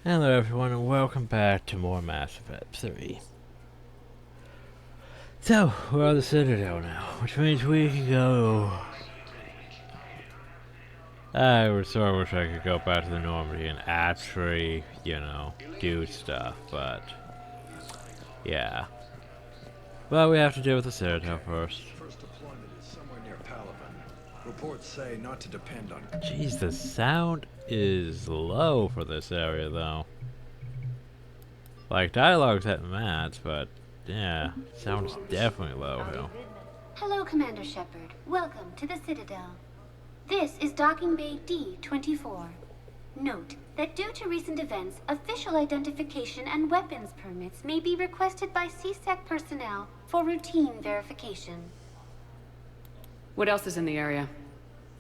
Hello everyone and welcome back to more Mass Effect 3. So, we're on the Citadel now, which means we can go... I wish I could go back to the Normandy and actually, do stuff, but... Yeah. Well, we have to deal with the Citadel first. First deployment is somewhere near Palaven. Reports say not to depend on... Jeez, the sound is low for this area, though. Like, dialogue's at max, but... Yeah, sound's definitely low here. Hello, Commander Shepard. Welcome to the Citadel. This is Docking Bay D-24. Note that due to recent events, official identification and weapons permits may be requested by CSEC personnel for routine verification. What else is in the area?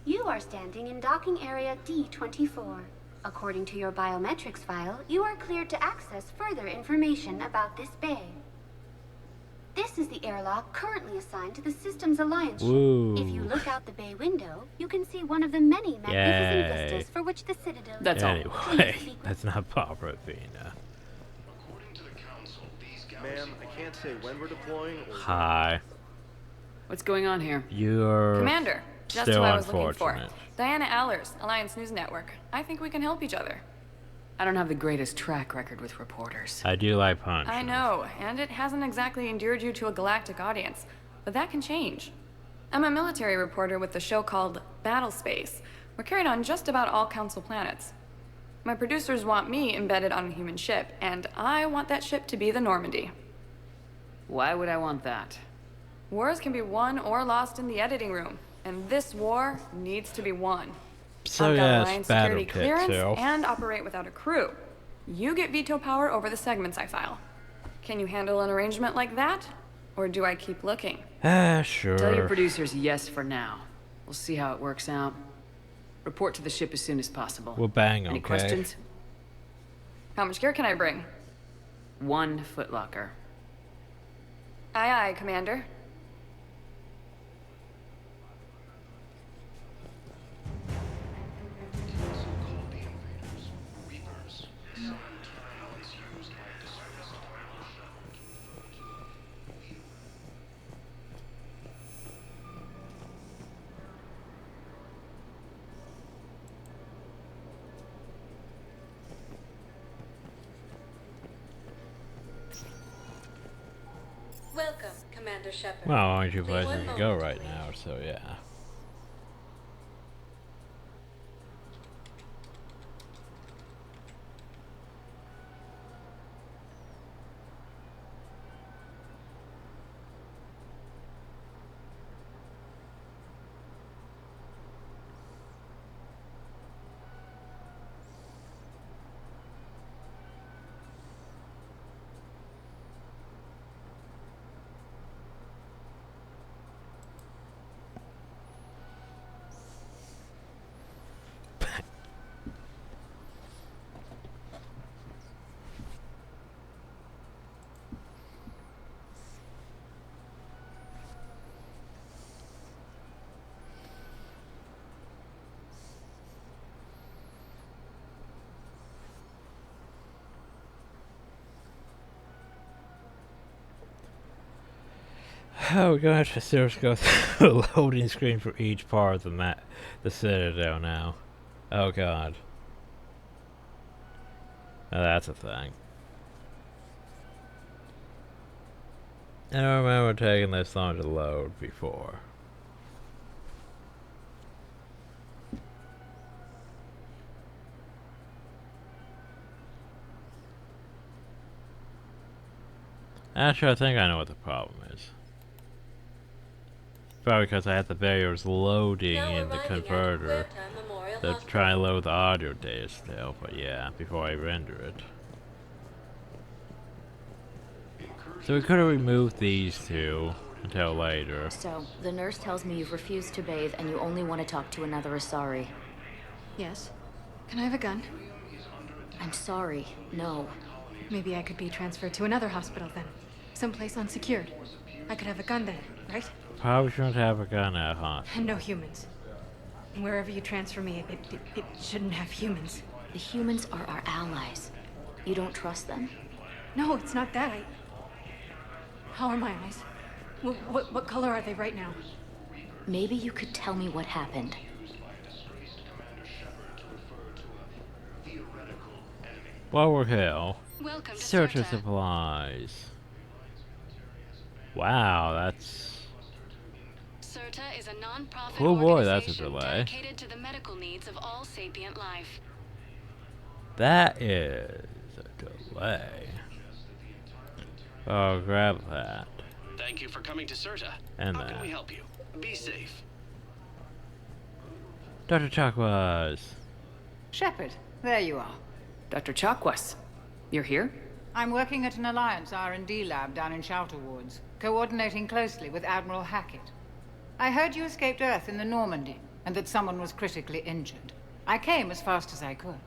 You are standing in Docking Area D-24. According to your biometrics file, you are cleared to access further information about this bay. This is the airlock currently assigned to the Systems Alliance ship. If you look out the bay window, you can see one of the many magnificent vistas for which the Citadel... That's all. Anyway, that's not Barbara Athena. Ma'am, I can't say when we're deploying or... Hi. What's going on here? You're Commander, just who still I was looking for. unfortunate. Diana Allers, Alliance News Network. I think we can help each other. I don't have the greatest track record with reporters. I do like punch. I know, and it hasn't exactly endeared you to a galactic audience, but that can change. I'm a military reporter with the show called Battle Space. We're carried on just about all Council planets. My producers want me embedded on a human ship, and I want that ship to be the Normandy. Why would I want that? Wars can be won or lost in the editing room, and this war needs to be won. So I've got yeah, Alliance it's battle security kit clearance too. and operate without a crew. You get veto power over the segments I file. Can you handle an arrangement like that? Or do I keep looking? Sure. Tell your producers yes for now. We'll see how it works out. Report to the ship as soon as possible. We'll bang, Any okay. questions? How much gear can I bring? 1 footlocker. Aye aye, Commander. Welcome, Commander Shepard. Well, aren't you places to go right now, so yeah. Oh, we're gonna have to seriously go through a loading screen for each part of the Citadel now. Oh god. Now that's a thing. I don't remember taking this long to load before. Actually, I think I know what the problem is. Probably because I had the barriers loading in the converter to try and load the audio data still, but yeah, before I render it. So we could have removed these two until later. So, the nurse tells me you've refused to bathe and you only want to talk to another Asari. Yes. Can I have a gun? I'm sorry, no. Maybe I could be transferred to another hospital then. Someplace unsecured. I could have a gun then, right? Probably shouldn't have a gun at huh? And no humans. Wherever you transfer me, it shouldn't have humans. The humans are our allies. You don't trust them? No, it's not that. How are my eyes? What color are they right now? Maybe you could tell me what happened. While we're here, Welcome to search of Serta. supplies. Wow, that's... Serta is a non-profit Oh boy, that's a organization delay. dedicated to the medical needs of all sapient life. That is a delay. Oh, grab that. Thank you for coming to Serta. And How that. can we help you? Be safe. Dr. Chakwas. Shepard, there you are. Dr. Chakwas, you're here? I'm working at an Alliance R&D lab down in Shelter Wards, coordinating closely with Admiral Hackett. I heard you escaped Earth in the Normandy, and that someone was critically injured. I came as fast as I could.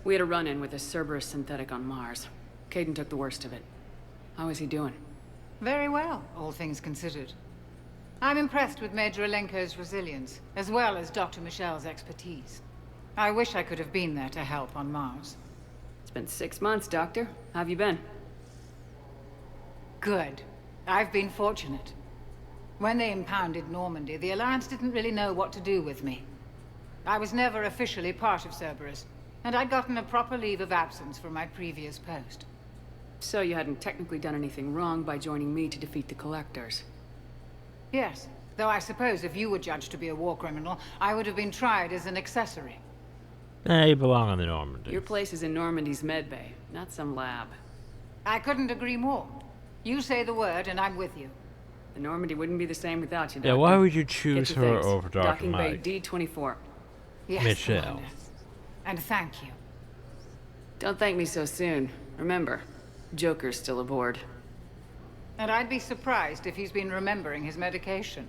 We had a run-in with a Cerberus synthetic on Mars. Caden took the worst of it. How is he doing? Very well, all things considered. I'm impressed with Major Alenko's resilience, as well as Dr. Michel's expertise. I wish I could have been there to help on Mars. It's been 6 months, Doctor. How have you been? Good. I've been fortunate. When they impounded Normandy, the Alliance didn't really know what to do with me. I was never officially part of Cerberus, and I'd gotten a proper leave of absence from my previous post. So you hadn't technically done anything wrong by joining me to defeat the Collectors? Yes, though I suppose if you were judged to be a war criminal, I would have been tried as an accessory. You belong on the Normandy. Your place is in Normandy's medbay, not some lab. I couldn't agree more. You say the word and I'm with you. The Normandy wouldn't be the same without you, Doctor. Yeah, why would you choose Get your her things. over Dr. Docking Bay Mike? D-24. Yes, Michelle. Commander. And thank you. Don't thank me so soon. Remember, Joker's still aboard. And I'd be surprised if he's been remembering his medication.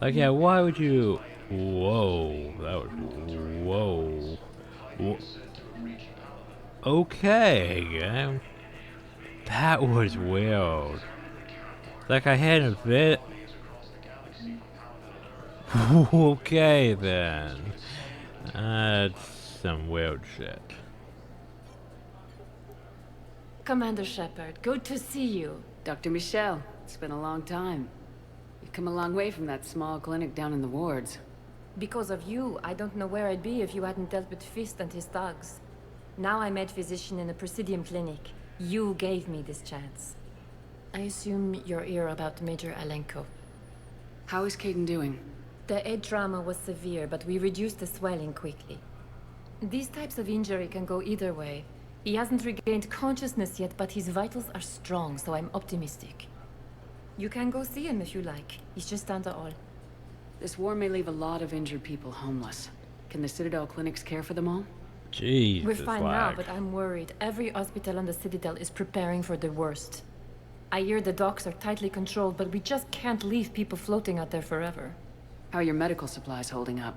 Like, yeah, why would you... Whoa, that was... Whoa. Okay, that was weird. Like, I had a bit... Okay, then. That's some weird shit. Commander Shepard, good to see you. Dr. Michel, it's been a long time. You've come a long way from that small clinic down in the wards. Because of you, I don't know where I'd be if you hadn't dealt with Fist and his thugs. Now I'm head physician in a Presidium clinic. You gave me this chance. I assume you're here about Major Alenko. How is Caden doing? The head trauma was severe, but we reduced the swelling quickly. These types of injury can go either way. He hasn't regained consciousness yet, but his vitals are strong, so I'm optimistic. You can go see him if you like. He's just down the hall. This war may leave a lot of injured people homeless. Can the Citadel clinics care for them all? Jeez, We're fine now, but I'm worried. Every hospital on the Citadel is preparing for the worst. I hear the docks are tightly controlled, but we just can't leave people floating out there forever. How are your medical supplies holding up?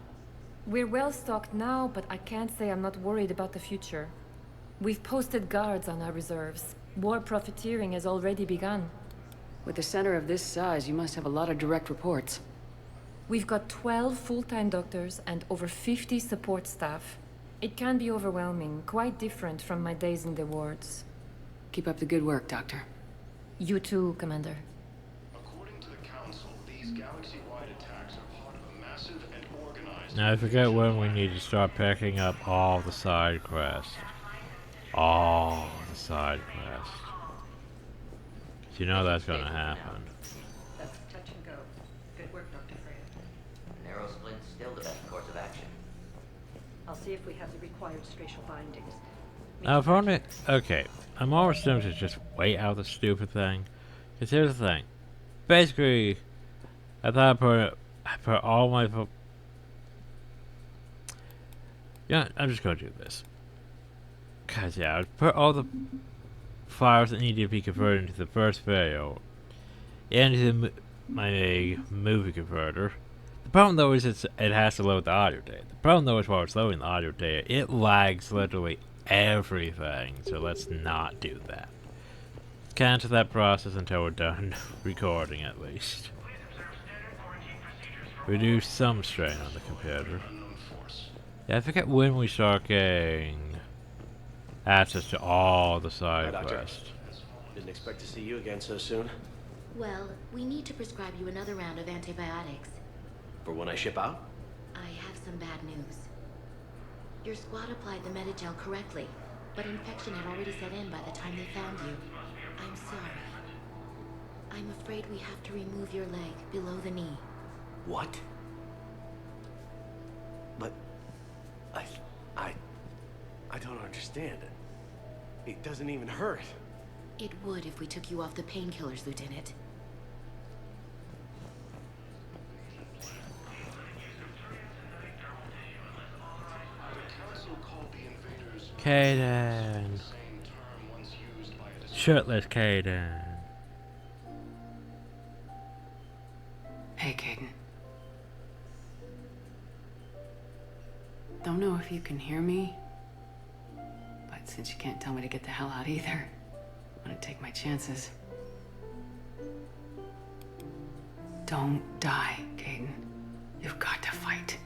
We're well stocked now, but I can't say I'm not worried about the future. We've posted guards on our reserves. War profiteering has already begun. With a center of this size, you must have a lot of direct reports. We've got 12 full-time doctors and over 50 support staff. It can be overwhelming, quite different from my days in the wards. Keep up the good work, Doctor. You too, Commander. According to the Council, these galaxy-wide attacks are part of a massive and organized... Now I forget when we need to start picking up all the side quests. All the side quests. You know that's gonna happen. That's touch and go. Good work, Dr. Freya. Narrow splint's still the best course of action. I'll see if we have the required spatial bindings. Now if only... Okay, I'm almost tempted to just wait out the stupid thing. Because here's the thing. Basically, I thought I put all my... Yeah, I'm just gonna do this. Cause yeah, I put all the files that need to be converted into the first video into my movie converter. The problem though is it has to load the audio data. The problem though is while it's loading the audio data, it lags literally everything. So let's not do that. Cancel that process until we're done recording at least. Reduce some strain on the computer. Yeah, I forget when we start getting access to all the side Hi, Doctor. quests. Didn't expect to see you again so soon. Well, we need to prescribe you another round of antibiotics. For when I ship out? I have some bad news. Your squad applied the Metagel correctly, but infection had already set in by the time they found you. I'm sorry. I'm afraid we have to remove your leg below the knee. What? But... I don't understand it. It doesn't even hurt. It would if we took you off the painkillers, Lieutenant. Kaden. Shirtless Kaden. Hey, Caden. Don't know if you can hear me, but since you can't tell me to get the hell out either, I'm gonna take my chances. Don't die, Caden. You've got to fight.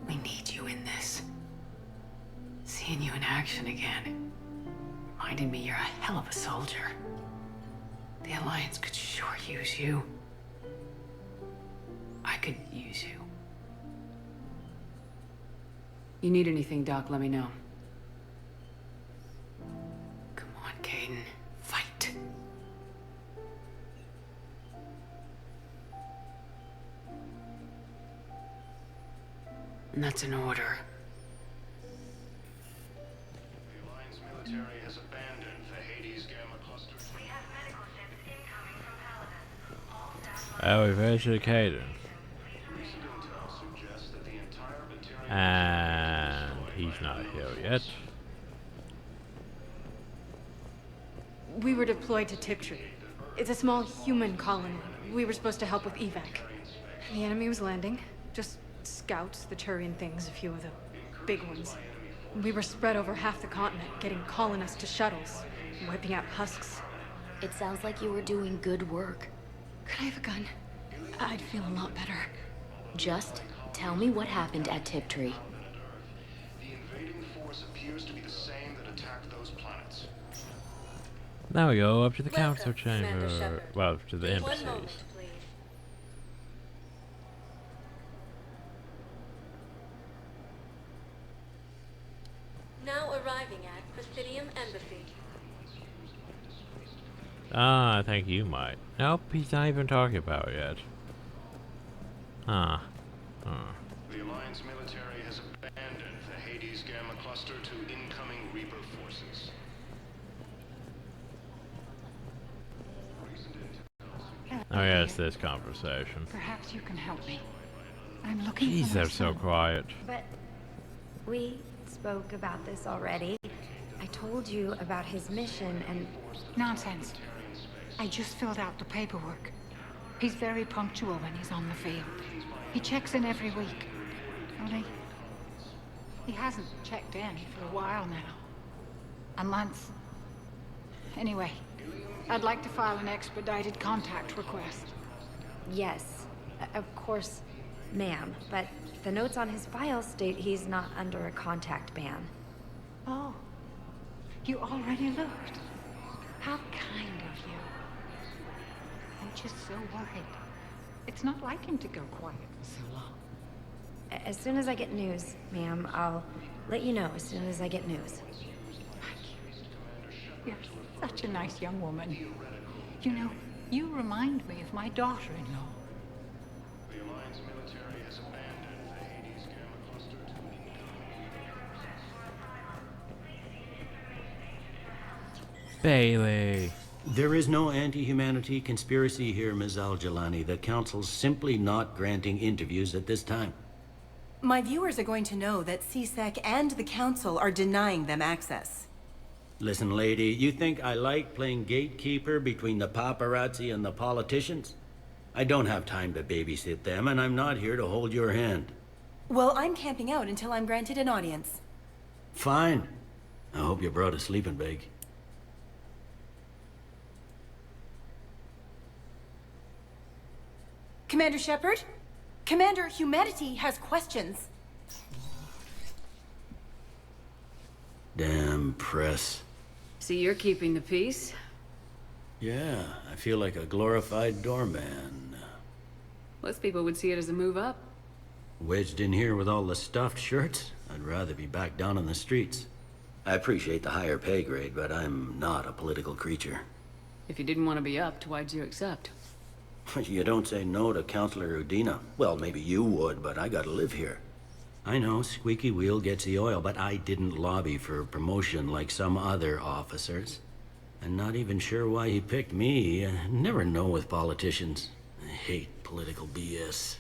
We need you in this. Seeing you in action again reminded me you're a hell of a soldier. The Alliance could sure use you. I could use you. You need anything, Doc, let me know. Come on, Caden. Fight. And that's an order. The Alliance military has abandoned the Hades Gamma cluster. We have medical ships incoming from Paladin. Oh, we've visited Kaden. Recent intel suggests that the entire battalion... And he's not here yet. We were deployed to Tiptree. It's a small human colony. We were supposed to help with evac. The enemy was landing. Just scouts, the Turian things, a few of the big ones. We were spread over half the continent, getting colonists to shuttles, wiping out husks. It sounds like you were doing good work. Could I have a gun? I'd feel a lot better. Just tell me what happened at Tiptree. The invading force appears to be the same that attacked those planets. Now we go up to the Welcome, council Commander chamber. Shepard. Well, to the One embassies. moment, please. Now arriving at Presidium Embassy. Ah, I think you might. Nope, he's not even talking about it yet. Huh. The Alliance military has abandoned the Hades Gamma cluster to incoming Reaper forces. Oh yes, this conversation. Perhaps you can help me. I'm looking Jeez, for they're my so son. quiet. But we spoke about this already. I told you about his mission and... Nonsense. I just filled out the paperwork. He's very punctual when he's on the field. He checks in every week. Only, he hasn't checked in for a while now. A month. Anyway, I'd like to file an expedited contact request. Yes, of course, ma'am. But the notes on his file state he's not under a contact ban. Oh, you already looked. How kind of you. I'm just so worried. It's not like him to go quiet for so long. As soon as I get news, ma'am, I'll let you know as soon as I get news. You're such a nice young woman. You know, you remind me of my daughter-in-law. The Alliance military has abandoned the Hades Gamma cluster to incoming... Bailey. There is no anti-humanity conspiracy here, Ms. Al-Jalani. The Council's simply not granting interviews at this time. My viewers are going to know that CSEC and the Council are denying them access. Listen, lady, you think I like playing gatekeeper between the paparazzi and the politicians? I don't have time to babysit them, and I'm not here to hold your hand. Well, I'm camping out until I'm granted an audience. Fine. I hope you brought a sleeping bag. Commander Shepard? Commander, humanity has questions. Damn press. See, you're keeping the peace. Yeah, I feel like a glorified doorman. Most people would see it as a move up. Wedged in here with all the stuffed shirts? I'd rather be back down on the streets. I appreciate the higher pay grade, but I'm not a political creature. If you didn't want to be upped, why'd you accept? You don't say no to Counselor Udina. Well, maybe you would, but I gotta live here. I know, squeaky wheel gets the oil, but I didn't lobby for promotion like some other officers. I'm not even sure why he picked me. I never know with politicians. I hate political BS.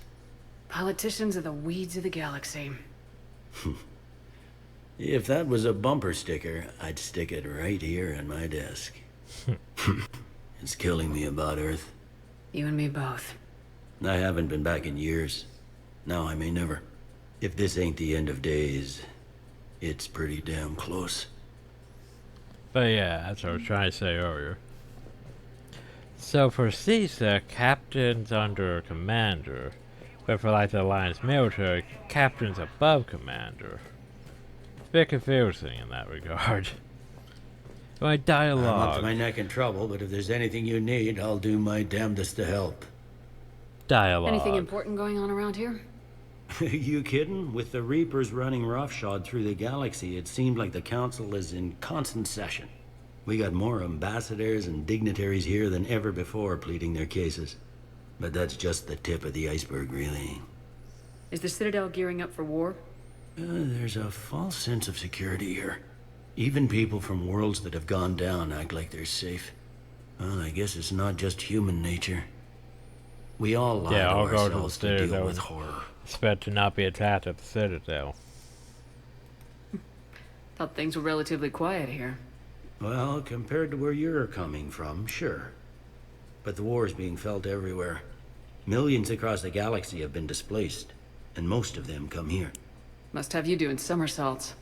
Politicians are the weeds of the galaxy. If that was a bumper sticker, I'd stick it right here on my desk. It's killing me about Earth. You and me both. I haven't been back in years. Now I may never. If this ain't the end of days, it's pretty damn close. But yeah, that's what I was trying to say earlier. So for CSEC, captain's under commander. But for like the Alliance military, captain's above commander. It's a bit confusing in that regard. My dialogue. I'm up to my neck in trouble, but if there's anything you need, I'll do my damnedest to help. Dialogue. Anything important going on around here? You kidding? With the Reapers running roughshod through the galaxy, it seemed like the Council is in constant session. We got more ambassadors and dignitaries here than ever before pleading their cases. But that's just the tip of the iceberg, really. Is the Citadel gearing up for war? There's a false sense of security here. Even people from worlds that have gone down act like they're safe. Well, I guess it's not just human nature. We all lie to I'll go to the ourselves to deal Citadel. with horror. Expect to not be attacked at the Citadel. Thought things were relatively quiet here. Well, compared to where you're coming from, sure. But the war is being felt everywhere. Millions across the galaxy have been displaced, and most of them come here. Must have you doing somersaults.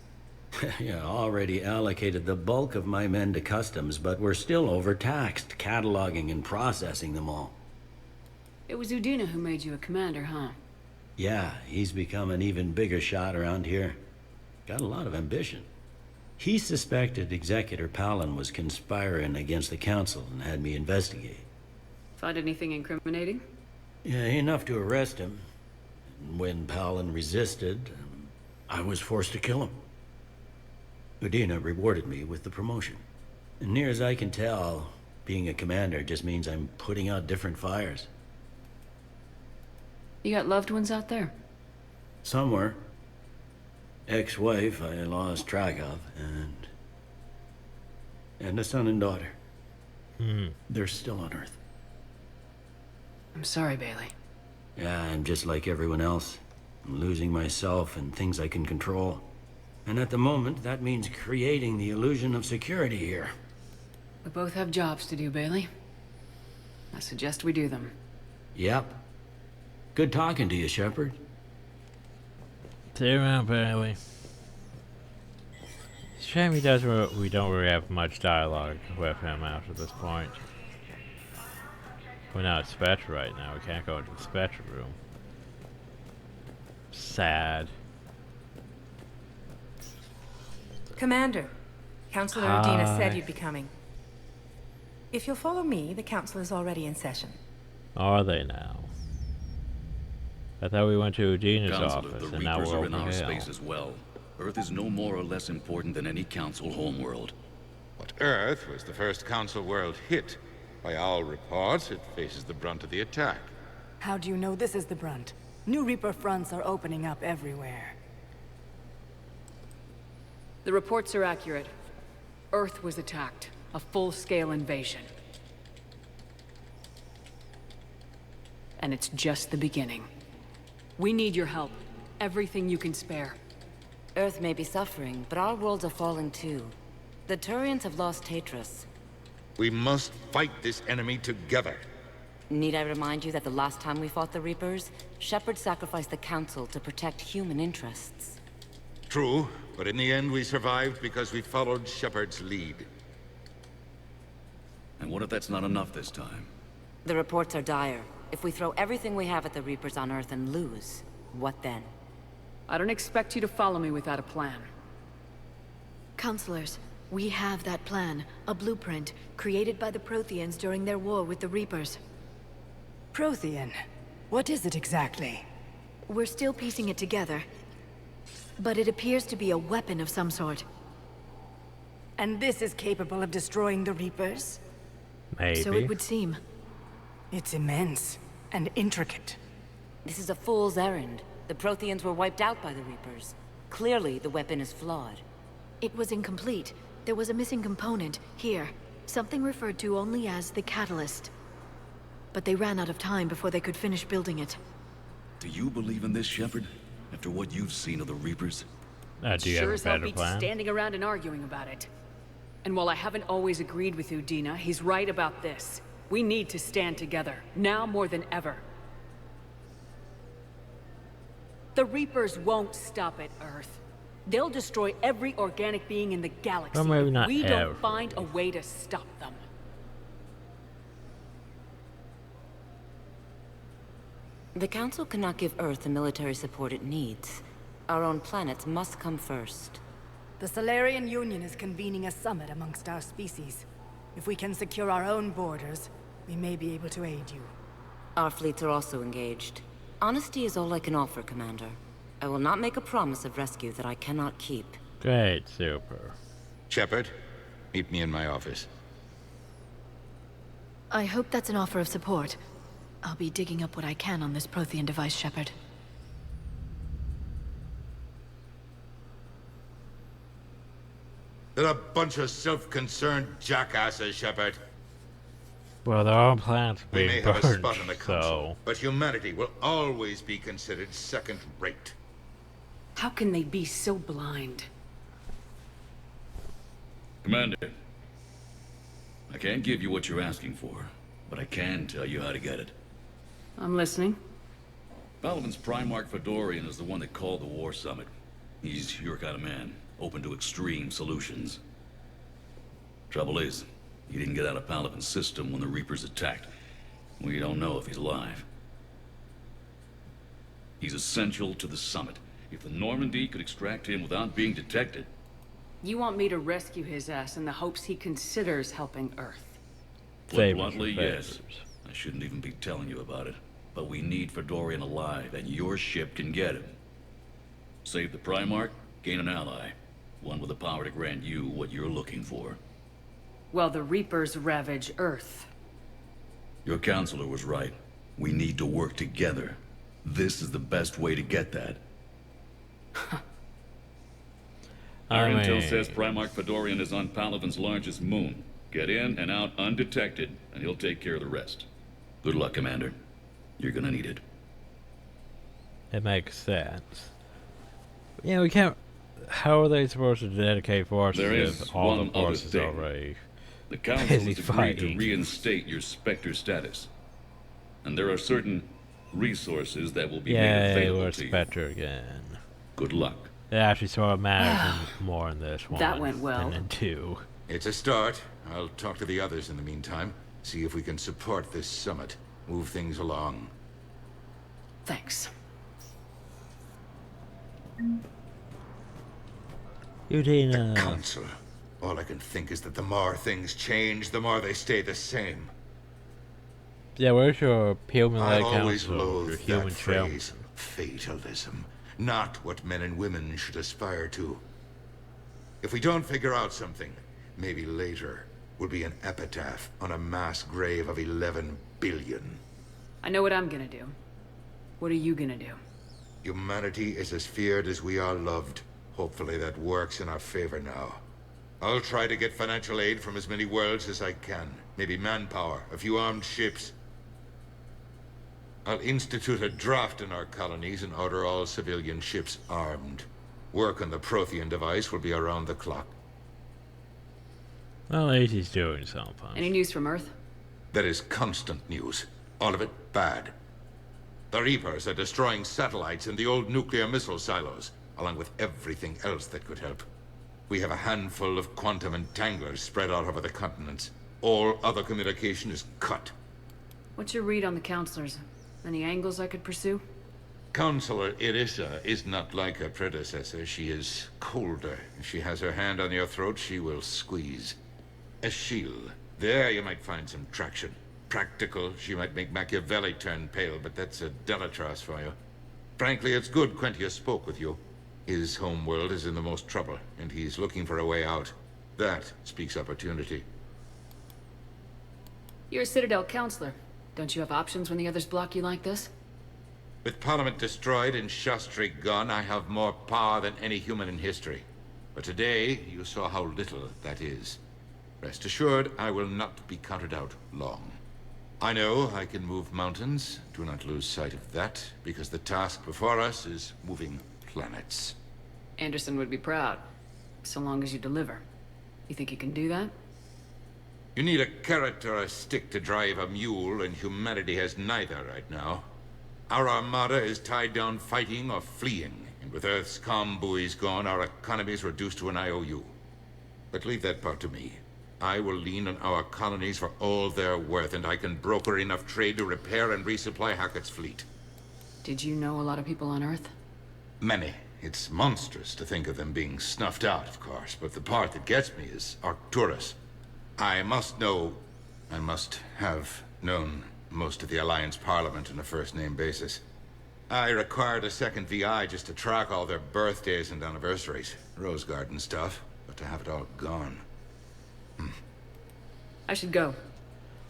Yeah, already allocated the bulk of my men to customs, but we're still overtaxed, cataloging and processing them all. It was Udina who made you a commander, huh? Yeah, he's become an even bigger shot around here. Got a lot of ambition. He suspected Executor Palin was conspiring against the Council and had me investigate. Find anything incriminating? Yeah, enough to arrest him. And when Palin resisted, I was forced to kill him. Udina rewarded me with the promotion. And near as I can tell, being a commander just means I'm putting out different fires. You got loved ones out there? Somewhere. Ex-wife I lost track of, and a son and daughter. They're still on Earth. I'm sorry, Bailey. Yeah, I'm just like everyone else. I'm losing myself and things I can control. And at the moment, that means creating the illusion of security here. We both have jobs to do, Bailey. I suggest we do them. Yep. Good talking to you, Shepard. See you around, Bailey. Shame we don't really have much dialogue with him after this point. We're not at Spectre right now. We can't go into the Spectre room. Sad. Commander, Councilor Hi. Udina said you'd be coming. If you'll follow me, the council is already in session. Are they now? I thought we went to Udina's Counselor, office, the and now Reapers we're are in over our here. space as well. Earth is no more or less important than any Council homeworld. But Earth was the first Council world hit. By all reports, it faces the brunt of the attack. How do you know this is the brunt? New Reaper fronts are opening up everywhere. The reports are accurate. Earth was attacked. A full-scale invasion. And it's just the beginning. We need your help. Everything you can spare. Earth may be suffering, but our worlds are falling too. The Turians have lost Tatris. We must fight this enemy together. Need I remind you that the last time we fought the Reapers, Shepard sacrificed the Council to protect human interests? True, but in the end we survived because we followed Shepard's lead. And what if that's not enough this time? The reports are dire. If we throw everything we have at the Reapers on Earth and lose, what then? I don't expect you to follow me without a plan. Counselors, we have that plan, a blueprint, created by the Protheans during their war with the Reapers. Prothean? What is it exactly? We're still piecing it together, but it appears to be a weapon of some sort. And this is capable of destroying the Reapers? Maybe. So it would seem. It's immense and intricate. This is a fool's errand. The Protheans were wiped out by the Reapers. Clearly, the weapon is flawed. It was incomplete. There was a missing component, here. Something referred to only as the catalyst. But they ran out of time before they could finish building it. Do you believe in this, Shepard? After what you've seen of the Reapers? Do you Sure have as a hell better beats plan? standing around and arguing about it. And while I haven't always agreed with you, Dina, he's right about this. We need to stand together, now more than ever. The Reapers won't stop at Earth. They'll destroy every organic being in the galaxy Well, maybe if not we every. don't find a way to stop them. The Council cannot give Earth the military support it needs. Our own planets must come first. The Solarian Union is convening a summit amongst our species. If we can secure our own borders, we may be able to aid you. Our fleets are also engaged. Honesty is all I can offer, Commander. I will not make a promise of rescue that I cannot keep. Great, super. Shepard, meet me in my office. I hope that's an offer of support. I'll be digging up what I can on this Prothean device, Shepard. They're a bunch of self-concerned jackasses, Shepard. Well, their own planet's We may being have a burned, spot in the council, so... but humanity will always be considered second-rate. How can they be so blind? Commander, I can't give you what you're asking for, but I can tell you how to get it. I'm listening. Palaven's Primarch Fedorian is the one that called the war summit. He's your kind of man, open to extreme solutions. Trouble is, he didn't get out of Palaven's system when the Reapers attacked. We don't know if he's alive. He's essential to the summit. If the Normandy could extract him without being detected... You want me to rescue his ass in the hopes he considers helping Earth? Put bluntly, yes. I shouldn't even be telling you about it. But we need Fedorian alive, and your ship can get him. Save the Primarch, gain an ally. One with the power to grant you what you're looking for. Well, the Reapers ravage Earth. Your counselor was right. We need to work together. This is the best way to get that. Our intel says Primarch Fedorian is on Palaven's largest moon. Get in and out undetected, and he'll take care of the rest. Good luck, Commander. You're gonna need it. It makes sense. Yeah, we can't... How are they supposed to dedicate forces There is if all one the forces other are thing. already The Council busy has agreed to fighting? reinstate your Spectre status. And there are certain resources that will be made Yay, available we're to you. Spectre again. Good luck. It actually sort of matters more in this one That went well. than in 2. It's a start. I'll talk to the others in the meantime. See if we can support this summit. Move things along. Thanks. Udina. The Council. All I can think is that the more things change, the more they stay the same. Yeah, where's your human-like I've always council? Your loathed human that chairman? phrase, fatalism. Not what men and women should aspire to. If we don't figure out something, maybe later will be an epitaph on a mass grave of 11 billion. I know what I'm gonna do. What are you gonna do? Humanity is as feared as we are loved. Hopefully that works in our favor now. I'll try to get financial aid from as many worlds as I can. Maybe manpower, a few armed ships. I'll institute a draft in our colonies and order all civilian ships armed. Work on the Prothean device will be around the clock. Well, at least he's doing something. Any news from Earth? There is constant news. All of it bad. The Reapers are destroying satellites in the old nuclear missile silos, along with everything else that could help. We have a handful of quantum entanglers spread out over the continents. All other communication is cut. What's your read on the counselors? Any angles I could pursue? Counselor Irissa is not like her predecessor. She is colder. If she has her hand on your throat, she will squeeze. Eschil. There you might find some traction. Practical, she might make Machiavelli turn pale, but that's a Delatras for you. Frankly, it's good Quentius spoke with you. His home world is in the most trouble, and he's looking for a way out. That speaks opportunity. You're a Citadel counselor. Don't you have options when the others block you like this? With Parliament destroyed and Shastri gone, I have more power than any human in history. But today, you saw how little that is. Rest assured, I will not be counted out long. I know I can move mountains. Do not lose sight of that, because the task before us is moving planets. Anderson would be proud, so long as you deliver. You think you can do that? You need a carrot or a stick to drive a mule, and humanity has neither right now. Our armada is tied down fighting or fleeing, and with Earth's comm buoys gone, our economy is reduced to an IOU. But leave that part to me. I will lean on our colonies for all they're worth, and I can broker enough trade to repair and resupply Hackett's fleet. Did you know a lot of people on Earth? Many. It's monstrous to think of them being snuffed out, of course, but the part that gets me is Arcturus. I must have known most of the Alliance Parliament on a first-name basis. I required a second VI just to track all their birthdays and anniversaries. Rose Garden stuff, but to have it all gone. I should go.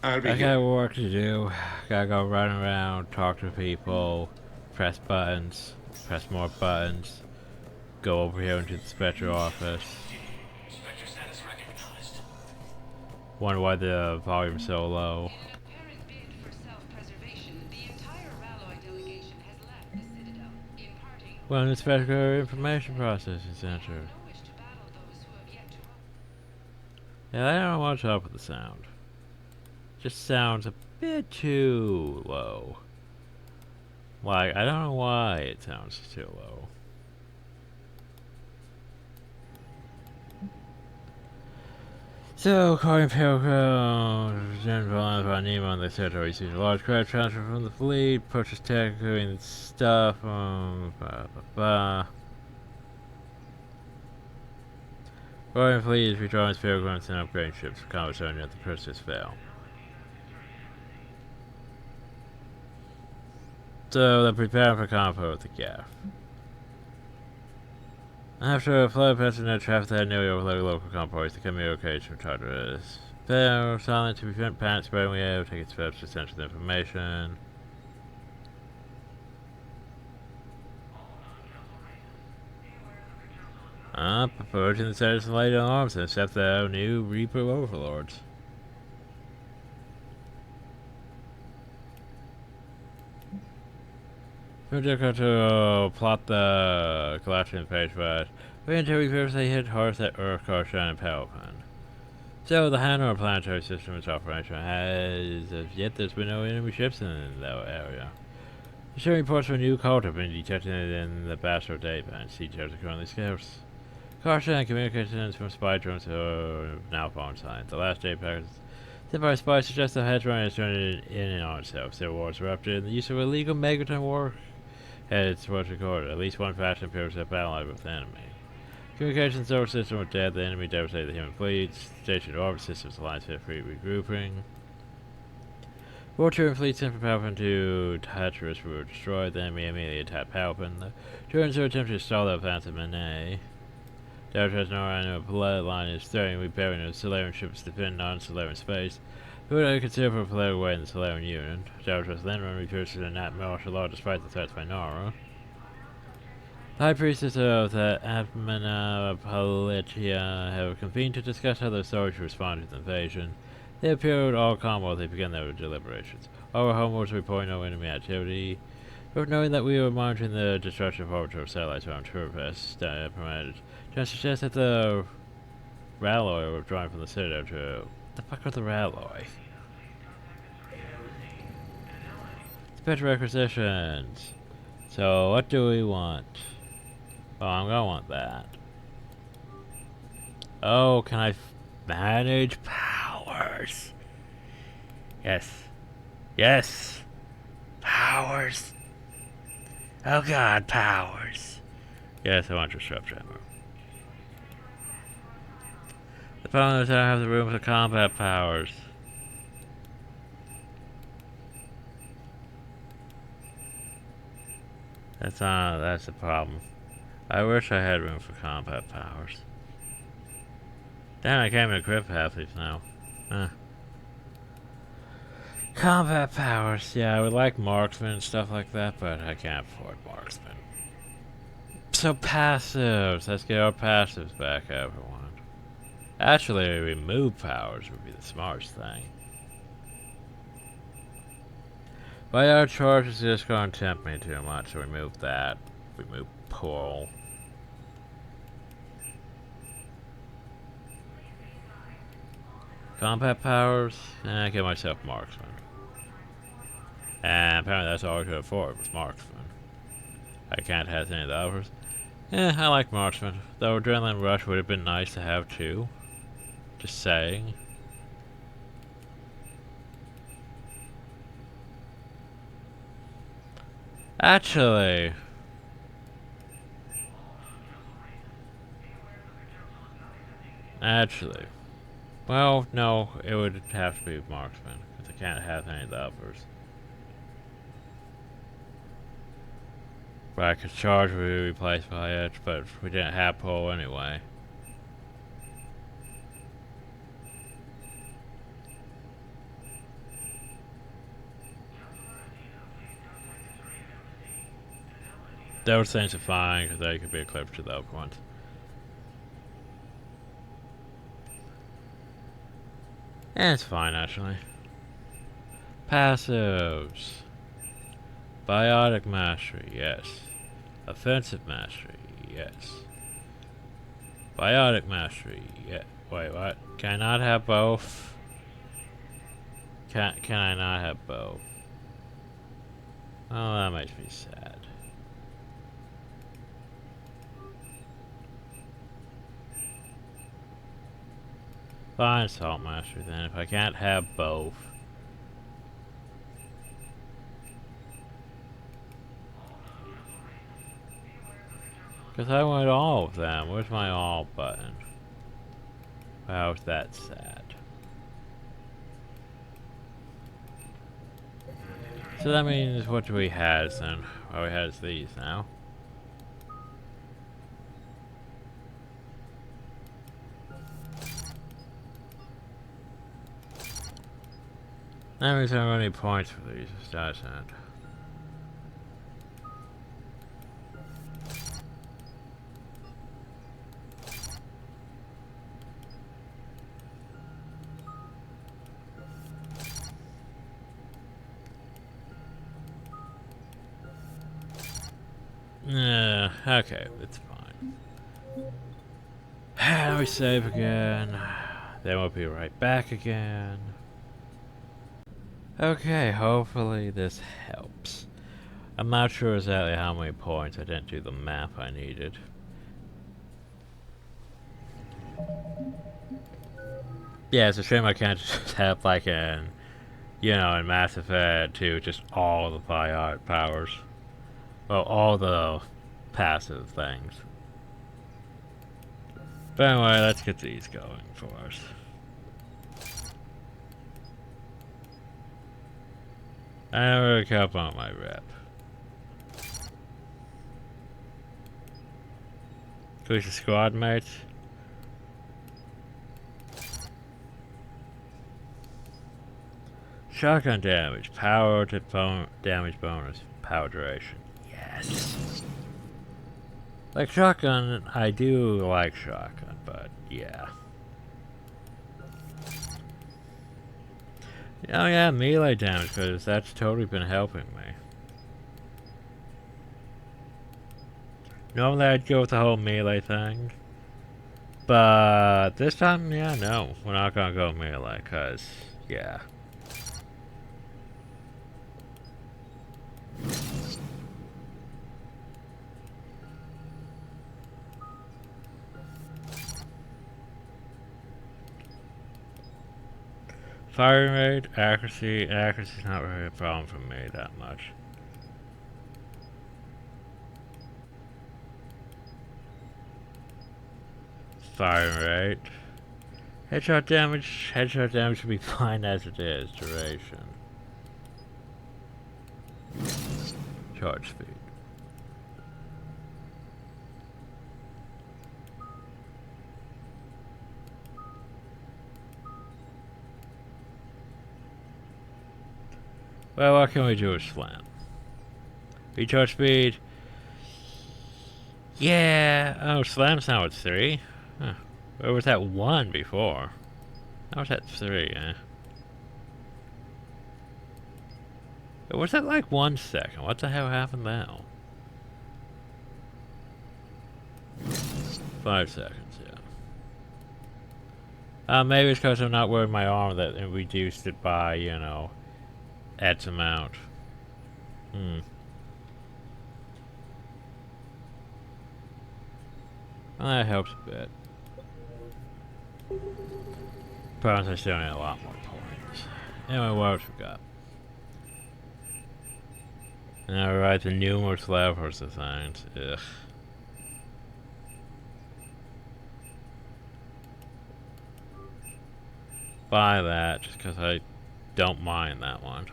I got work to do. Gotta go run around, talk to people, press buttons, press more buttons, go over here into the Spectre office. Wonder why the volume's so low. Well, the Spectre Information Processing Center. Yeah, I don't know what's up with the sound. Just sounds a bit too low. Like, I don't know why it sounds too low. So, according to Pilgrim, General von Nemo on the territory received a large craft transfer from the fleet, purchased technically and stuff, Royal fleet is withdrawing its pilgrims and upgrading ships for combat zone at the Perseus fail. So they're preparing for combat with the Gaff. After a flood of net traffic that nearly overloaded local convoys, the communication from Tartarus fell silent to prevent panic spreading. We have taken steps to censor the information. Approaching the status of light alarms and accept the new Reaper overlords. Project to plot the collection page, but we until we previously hit horse at Earth, Korshan, and Palpin. So the Hanor planetary system is operational. As of yet, there's been no enemy ships in that area. Showing reports of a new cult have been detected in the Bastro Dayband. Details are currently scarce. Korshan communications from spy drones are now phone signs. The last day packets sent by spies suggest the Hedron has turned in and on itself. Civil wars erupted, and the use of illegal megaton war heads was recorded. At least one faction appears to have allied with the enemy. Communications server system was dead. The enemy devastated the human fleets. Stationed orbit systems alliance fit free regrouping. Vulture fleet sent from Palpin to Tartarus were destroyed. The enemy immediately attacked Palpin. The Turans are attempting to stall the advance of Manet. Tartarus no annual bloodline is threatening repairing of Solarian ships to defend non-Solarian space. Who would consider a political way in the Solarian Union. Tartarus then run repairs to the Nat martial law despite the threats by Nara. The High Priestess of the Atmana Politia have convened to discuss how the authorities respond to the invasion. They appear at all calm while they begin their deliberations. Our homeworlds report no enemy activity. But knowing that we were monitoring the destruction of orbital satellites around Turvest, permitted to suggest that the Ralloy were withdrawn from the Citadel to... What the fuck are the Ralloy? Special requisitions. So, what do we want? Oh, I'm gonna want that. Oh, can I manage powers? Yes. Yes! Powers! Oh god, powers. Yes, I want to disrupt ammo. The problem is I don't have the room for combat powers. That's the problem. I wish I had room for combat powers. Damn, I can't even equip half these now. Huh. Combat powers. Yeah, I would like marksman and stuff like that, but I can't afford marksman. So passives. Let's get our passives back, everyone. Actually, remove powers would be the smartest thing. But our charge is just going to tempt me too much, so remove that. Remove pull. Combat powers, and I get myself marksman. And apparently that's all I could afford was marksman. I can't have any of the others. I like marksman, though adrenaline rush would have been nice to have too. Just saying. Actually, well, no, it would have to be marksman, because I can't have any of the others. Right, because charge would be replaced by it, but we didn't have pull anyway. Those things are fine, because they could be equipped to the other ones. And it's fine, actually. Passives. Biotic mastery, yes. Offensive mastery, yes. Biotic mastery, yeah. Wait, what? Can I not have both? Can I not have both? Oh, that makes me sad. Fine, assault mastery then, if I can't have both. Because I want all of them. Where's my all button? Wow, that's sad. So that means what do we have then? Oh, we has these now. That means I don't have any points for these, doesn't it? Okay, it's fine. Let me save again. Then we'll be right back again. Okay, hopefully this helps. I'm not sure exactly how many points. I didn't do the math I needed. Yeah, it's a shame I can't just have like in Mass Effect 2, just all the biotic powers. Well, all the passive things. But anyway, let's get these going for us. I really care about my rep. Increase the squad mates. Shotgun damage, power to damage bonus, power duration. Yes. Like shotgun, I do like shotgun, but yeah. Oh yeah, melee damage, because that's totally been helping me. Normally I'd go with the whole melee thing. But this time, yeah, no. We're not gonna go melee, because, yeah. Firing rate, accuracy. Accuracy's not really a problem for me that much. firing rate. Headshot damage should be fine as it is. Duration. Charge speed. Well, what can we do with slam? Recharge speed. Yeah. Oh, slam's now at 3. Huh. Where was that 1 before? Now it's at 3, eh? It was at like 1 second. What the hell happened now? 5 seconds, yeah. Maybe it's because I'm not wearing my armor that it reduced it by, you know, X amount. Well, that helps a bit. Problems I still need a lot more points. Anyway, what else we got? Alright, the numerous levels of things. Ugh. Buy that, just because I don't mind that one.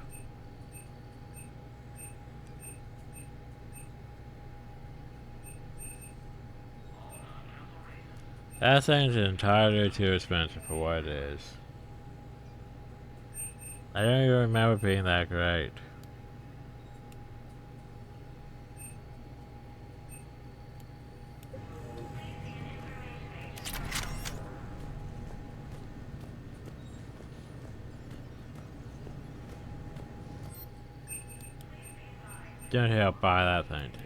That thing's entirely too expensive for what it is. I don't even remember being that great. Don't think I'll buy that thing too.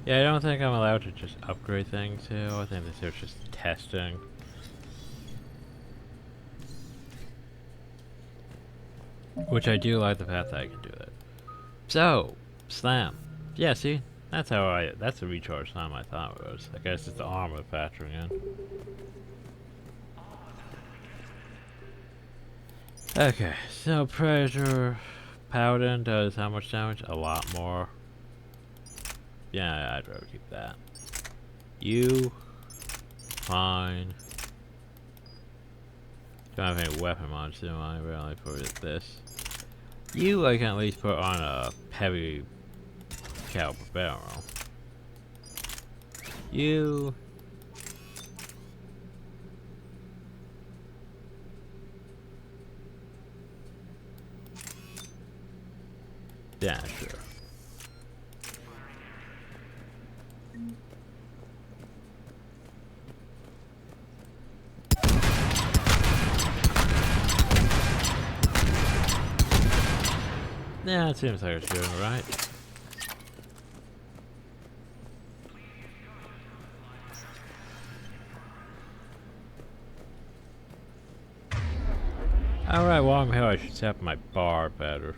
Yeah, I don't think I'm allowed to just upgrade things too. I think this is just testing. Which I do like the fact that I can do that. So, slam. Yeah, see? That's that's the recharge slam I thought it was. I guess it's the armor factoring in. Okay, so Predator Paladin does how much damage? A lot more. Yeah, I'd rather keep that. You, fine. Don't have any weapon mods, do I? Really put it this. You, I can at least put on a heavy caliber barrel. You. Yeah, sure. Yeah, it seems like it's doing right. Alright, while I'm here, I should set up my bar better.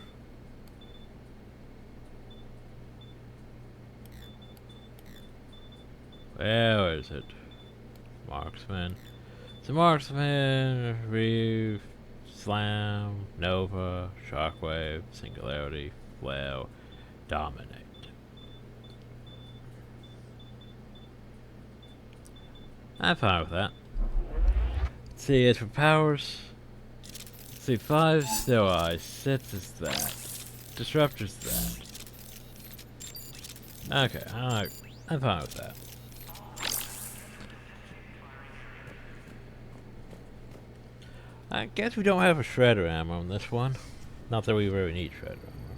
Where is it? Marksman. So Marksman, Reeve, Slam, Nova, Shockwave, Singularity, Flail, Dominate. I'm fine with that. Let's see, as for powers. Let's see, 5 Still Eyes, 6 is that. Disruptor's that. Okay, I'm fine with that. I guess we don't have a shredder ammo on this one. Not that we really need shredder ammo.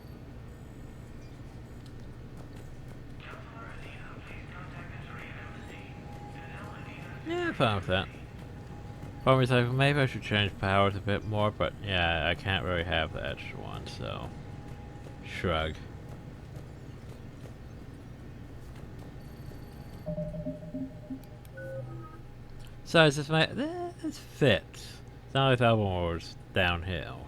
Yeah, I'm fine with that. Problem is, like, maybe I should change powers a bit more, but yeah, I can't really have the extra one, so shrug. So this fits. It's not like Album Wars downhill.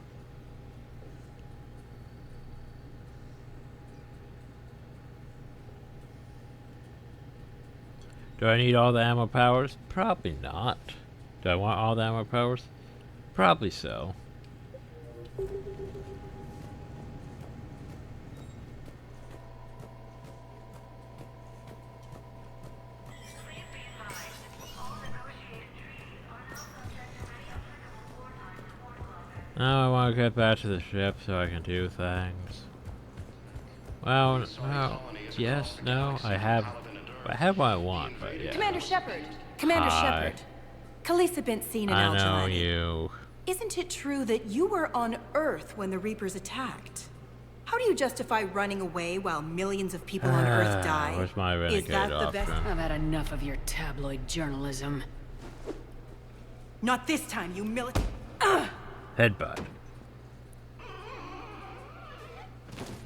Do I need all the ammo powers? Probably not. Do I want all the ammo powers? Probably so. Now I want to get back to the ship so I can do things. Well, no, yes, no, I have what I want, but yeah. Commander Shepard! Commander Hi. Shepard! Kalisa bint Seen and I Al know Jalani. you. Isn't it true that you were on Earth when the Reapers attacked? How do you justify running away while millions of people on Earth die? Where's my renegade Is that the best? option? I've had enough of your tabloid journalism. Not this time, you Headbutt.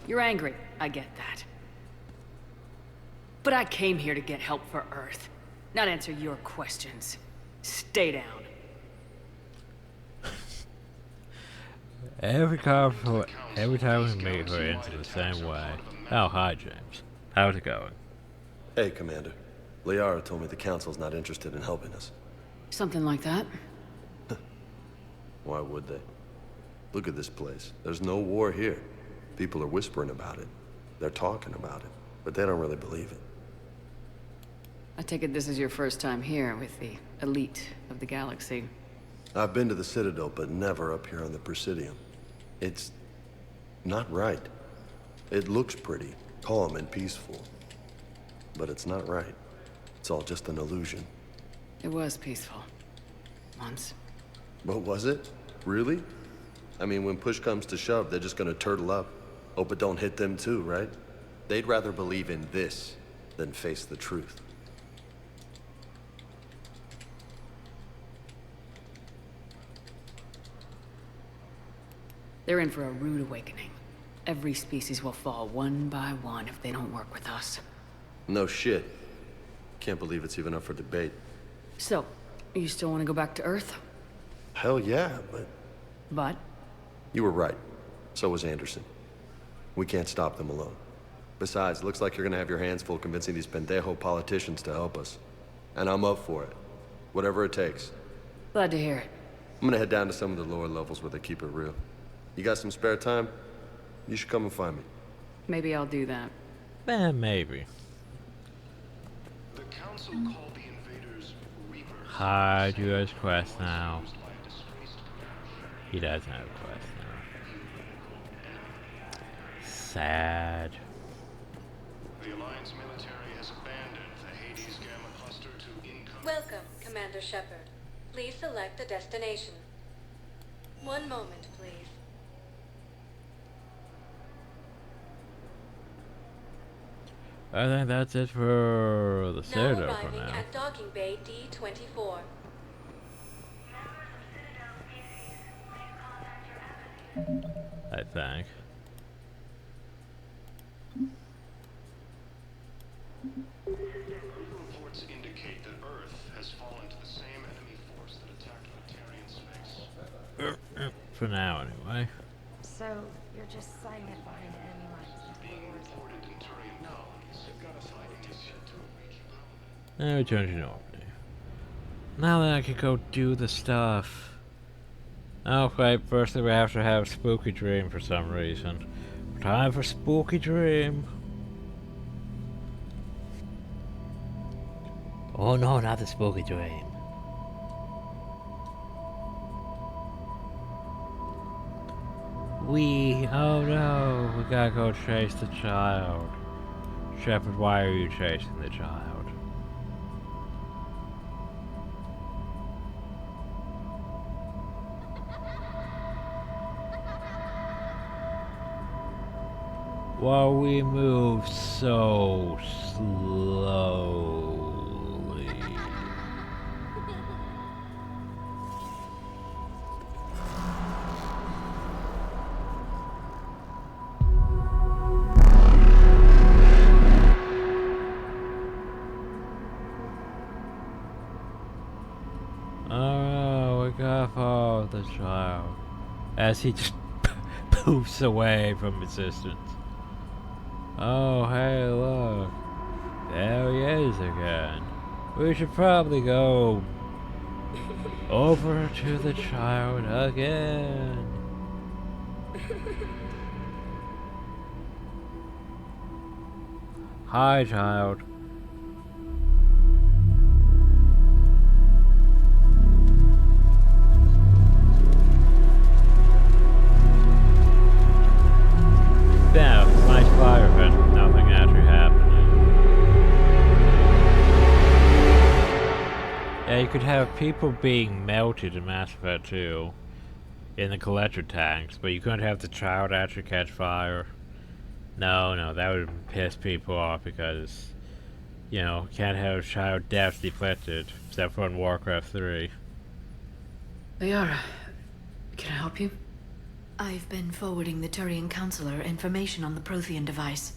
You're angry, I get that. But I came here to get help for Earth, not answer your questions. Stay down. Every time we meet her into the same way. Oh, hi, James. How's it going? Hey, Commander. Liara told me the Council's not interested in helping us. Something like that? Why would they? Look at this place. There's no war here. People are whispering about it. They're talking about it, but they don't really believe it. I take it this is your first time here with the elite of the galaxy. I've been to the Citadel, but never up here on the Presidium. It's not right. It looks pretty, calm and peaceful, but it's not right. It's all just an illusion. It was peaceful. Once. But was it? Really? I mean, when push comes to shove, they're just gonna turtle up. Hope it don't hit them too, right? They'd rather believe in this than face the truth. They're in for a rude awakening. Every species will fall one by one if they don't work with us. No shit. Can't believe it's even up for debate. So, you still want to go back to Earth? Hell yeah, but... But? You were right. So was Anderson. We can't stop them alone. Besides, looks like you're gonna have your hands full convincing these pendejo politicians to help us. And I'm up for it. Whatever it takes. Glad to hear it. I'm gonna head down to some of the lower levels where they keep it real. You got some spare time? You should come and find me. Maybe I'll do that. Maybe. The Council called the invaders Reapers. Hi, do his quest now. He doesn't have a quest now. Sad. The Alliance military has abandoned the Hades Gamma cluster to income. Welcome, Commander Shepard. Please select a destination. One moment, please. I think that's it for the Now Citadel for arriving now. at docking bay D-24. I think. Reports indicate that Earth has fallen to the same enemy force that attacked Batarian space. For now, anyway. So, you're just signing it behind enemy lines. Being reported in Turian colonies. They've got a scientist to reach. Now return to Normandy. Now that I can go do the stuff. Okay, firstly we have to have a spooky dream for some reason. Time for spooky dream. Oh no, not the spooky dream. Oh no, we gotta go chase the child. Shepard, why are you chasing the child? While we move so slowly. Oh, we gotta follow the child as he just poofs away from existence. Oh, hey, look. There he is again. We should probably go over to the child again. Hi, child. Yeah, nice fire event with nothing actually happening. Yeah, you could have people being melted in Mass Effect 2 in the collector tanks, but you couldn't have the child actually catch fire. No, that would piss people off because, you know, can't have child deaths deflected, except for in Warcraft 3. Liara, can I help you? I've been forwarding the Turian Counselor information on the Prothean device.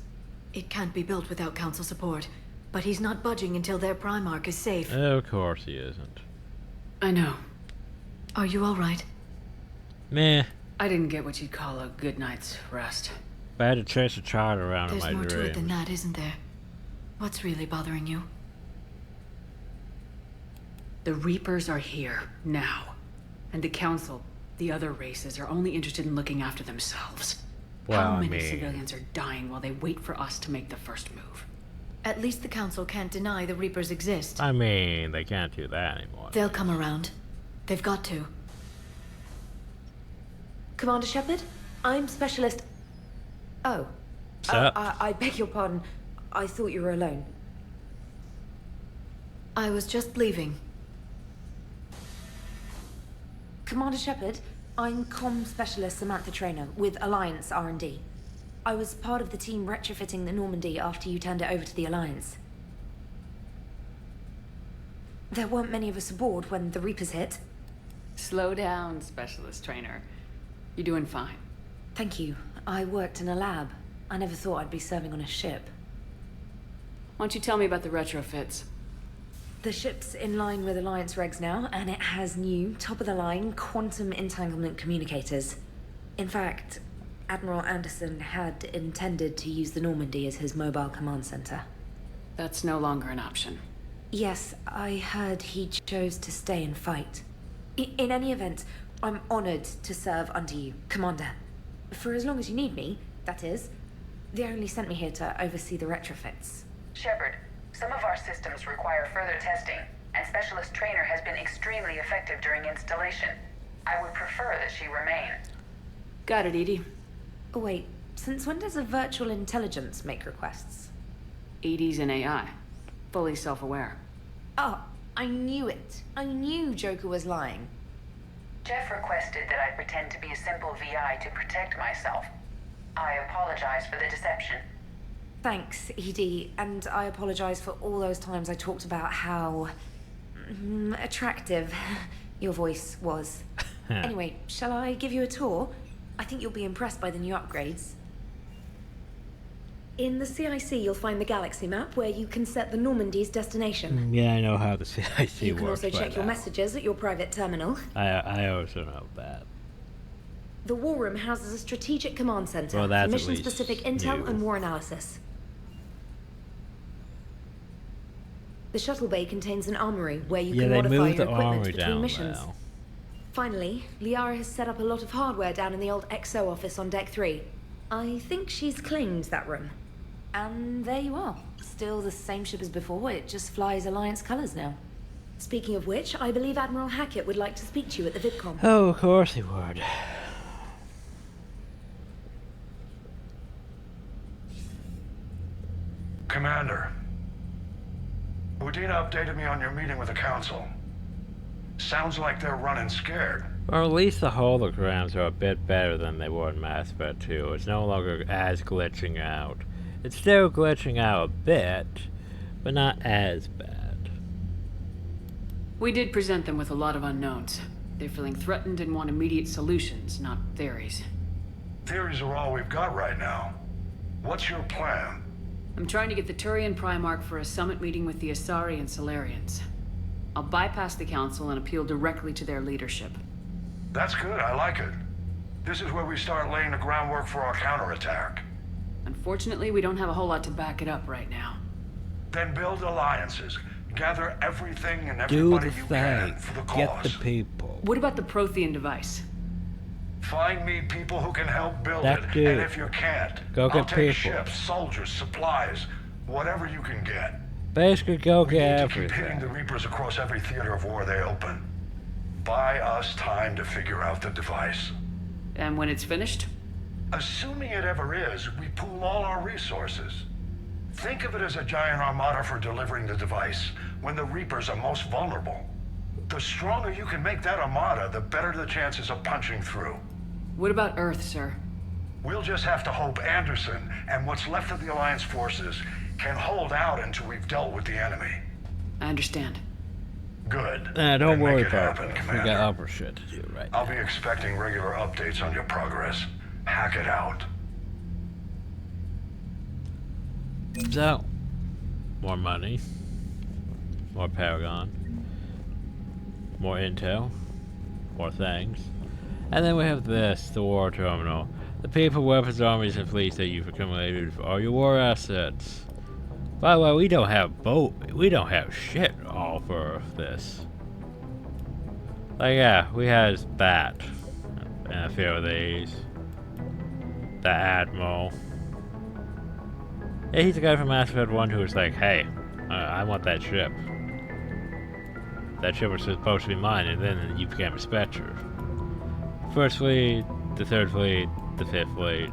It can't be built without Council support, but he's not budging until their Primarch is safe. Of course he isn't. I know. Are you alright? Meh. I didn't get what you'd call a good night's rest. I had to chase a child around There's in my more dreams. to it than that, isn't there? What's really bothering you? The Reapers are here, now. And the Council, the other races, are only interested in looking after themselves. Well, How I many mean- civilians are dying while they wait for us to make the first move? At least the Council can't deny the Reapers exist. I mean, they can't do that anymore. They'll come around. They've got to. Commander Shepard, I'm Specialist... Oh. Sup? I beg your pardon. I thought you were alone. I was just leaving. Commander Shepard, I'm Comm Specialist Samantha Traynor with Alliance R&D. I was part of the team retrofitting the Normandy after you turned it over to the Alliance. There weren't many of us aboard when the Reapers hit. Slow down, Specialist Trainer. You're doing fine. Thank you. I worked in a lab. I never thought I'd be serving on a ship. Why don't you tell me about the retrofits? The ship's in line with Alliance regs now, and it has new, top-of-the-line, quantum entanglement communicators. In fact, Admiral Anderson had intended to use the Normandy as his mobile command center. That's no longer an option. Yes, I heard he chose to stay and fight. In any event, I'm honored to serve under you, Commander. For as long as you need me, that is. They only sent me here to oversee the retrofits. Shepard, some of our systems require further testing, and Specialist Trainer has been extremely effective during installation. I would prefer that she remain. Got it, Edie. Oh, wait, since when does a virtual intelligence make requests? Edie's an AI. Fully self-aware. Oh, I knew it. I knew Joker was lying. Jeff requested that I pretend to be a simple VI to protect myself. I apologize for the deception. Thanks, Edie, and I apologize for all those times I talked about how... attractive your voice was. Anyway, shall I give you a tour? I think you'll be impressed by the new upgrades. In the CIC, you'll find the galaxy map where you can set the Normandy's destination. Yeah, I know how the CIC works. You can also by check your now. messages at your private terminal. I also know that. The War Room houses a strategic command center Well, for that's at mission-specific least intel new. and war analysis. The shuttle bay contains an armory where you Yeah, can they modify moved your the equipment armory between down missions. now. Finally, Liara has set up a lot of hardware down in the old XO office on Deck 3. I think she's claimed that room. And there you are. Still the same ship as before, it just flies Alliance colors now. Speaking of which, I believe Admiral Hackett would like to speak to you at the VidCon. Oh, of course he would. Commander, Udina updated me on your meeting with the Council. Sounds like they're running scared. Or at least the holograms are a bit better than they were in Mass Effect 2. It's no longer as glitching out. It's still glitching out a bit, but not as bad. We did present them with a lot of unknowns. They're feeling threatened and want immediate solutions, not theories. Theories are all we've got right now. What's your plan? I'm trying to get the Turian Primarch for a summit meeting with the Asari and Solarians. I'll bypass the Council and appeal directly to their leadership. That's good, I like it. This is where we start laying the groundwork for our counterattack. Unfortunately, we don't have a whole lot to back it up right now. Then build alliances. Gather everything and Do everybody the you thing. can for the Get cause. the people. What about the Prothean device? Find me people who can help build That it. dude. And if you can't, Go I'll get take people. ships, soldiers, supplies, whatever you can get. Basically, go We need get to keep hitting everything. the Reapers across every theater of war they open. Buy us time to figure out the device. And when it's finished? Assuming it ever is, we pool all our resources. Think of it as a giant armada for delivering the device when the Reapers are most vulnerable. The stronger you can make that armada, the better the chances of punching through. What about Earth, sir? We'll just have to hope Anderson and what's left of the Alliance forces can hold out until we've dealt with the enemy. I understand. Good. Don't Then worry make it about happen, it. We Commander. got other shit to do right I'll be expecting regular updates on your progress. Hack it out. So, more money, more Paragon, more intel, more things. And then we have this, the war terminal. The people, weapons, armies, and fleets that you've accumulated are your war assets. By the way, we don't have shit all for this. Like, yeah, we had that, and a few of these. The Admiral. Yeah, he's the guy from Mass Effect 1 who was like, hey, I want that ship. That ship was supposed to be mine, and then you became a Spectre. First Fleet, the Third Fleet, the Fifth Fleet.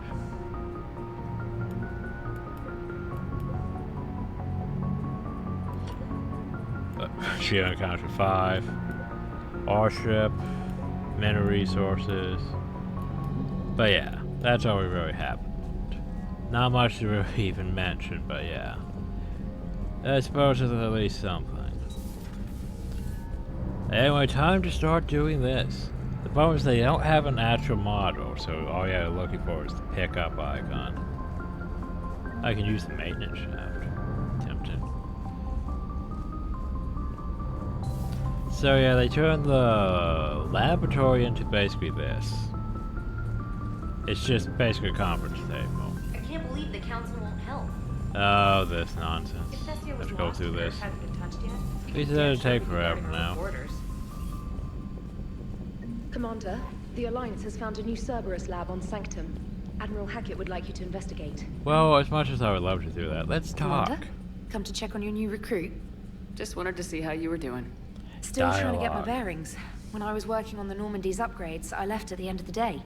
Shield encounter 5. Our ship, mineral resources. But yeah, that's all we really have. Not much to really even mention, but yeah. I suppose it's at least something. Anyway, time to start doing this. The problem is they don't have an actual model, so all you're looking for is the pickup icon. I can use the maintenance shaft. Tempting. So yeah, they turned the laboratory into basically this. It's just basically a conference table. I can't believe the council won't help. Oh, this nonsense. Let's go through this. These are gonna take forever now. Commander, the Alliance has found a new Cerberus lab on Sanctum. Admiral Hackett would like you to investigate. Well, as much as I would love to do that, let's talk. Commander, come to check on your new recruit. Just wanted to see how you were doing. Still trying to get my bearings. When I was working on the Normandy's upgrades, I left at the end of the day.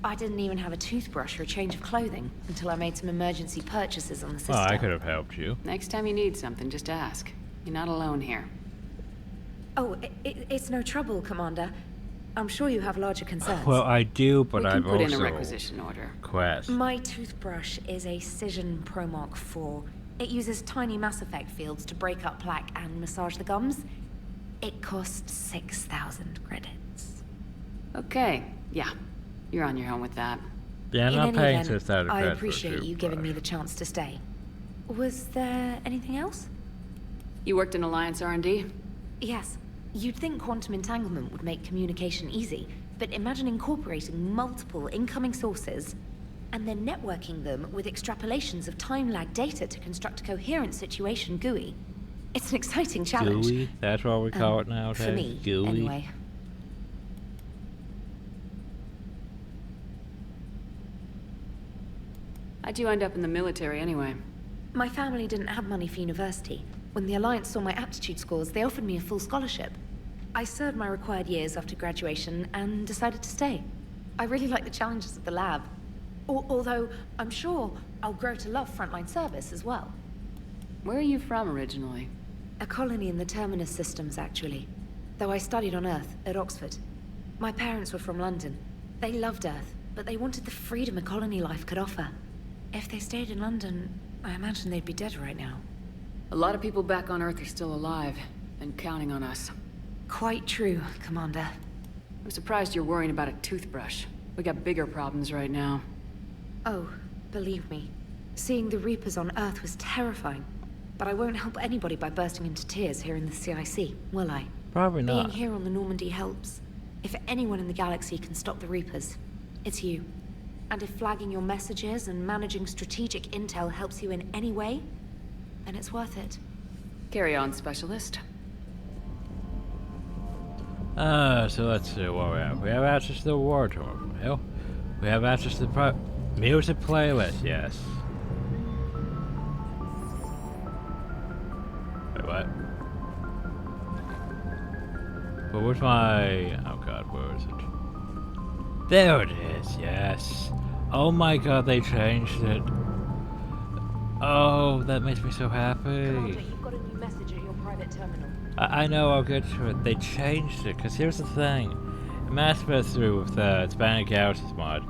I didn't even have a toothbrush or a change of clothing until I made some emergency purchases on the system. Well, I could have helped you. Next time you need something, just ask. You're not alone here. Oh, it's no trouble, Commander. I'm sure you have larger concerns. Well, I do, but We can I've put also in a requisition order. Quest. My toothbrush is a Cision Pro Mark IV. It uses tiny Mass Effect fields to break up plaque and massage the gums. It costs 6,000 credits. Okay, yeah. You're on your own with that. Yeah, I'm In not any paying event, 6,000 I credits for a appreciate you giving me the chance to stay. Was there anything else? You worked in Alliance R&D? Yes. You'd think quantum entanglement would make communication easy, but imagine incorporating multiple incoming sources and then networking them with extrapolations of time-lag data to construct a coherent situation GUI. It's an exciting challenge. GUI? That's what we call it nowadays? For me, GUI? anyway. How'd you end up in the military anyway? My family didn't have money for university. When the Alliance saw my aptitude scores, they offered me a full scholarship. I served my required years after graduation and decided to stay. I really like the challenges of the lab. Although, I'm sure I'll grow to love frontline service as well. Where are you from originally? A colony in the Terminus systems, actually. Though I studied on Earth, at Oxford. My parents were from London. They loved Earth, but they wanted the freedom a colony life could offer. If they stayed in London, I imagine they'd be dead right now. A lot of people back on Earth are still alive, and counting on us. Quite true, Commander. I'm surprised you're worrying about a toothbrush. We got bigger problems right now. Oh, believe me. Seeing the Reapers on Earth was terrifying. But I won't help anybody by bursting into tears here in the CIC, will I? Probably not. Being here on the Normandy helps. If anyone in the galaxy can stop the Reapers, it's you. And if flagging your messages and managing strategic intel helps you in any way, then it's worth it. Carry on, Specialist. So let's see what we have. We have access to the war terminal. We have access to the music playlist, yes. Wait, what? But where's my... oh god, where is it? There it is, yes. Oh my god, they changed it. Oh, that makes me so happy. Commander, you've got a new message at your private terminal. I know, I'll get to it. They changed it, because here's the thing. In Mass Effect 3 with the Expanded Galaxies mod,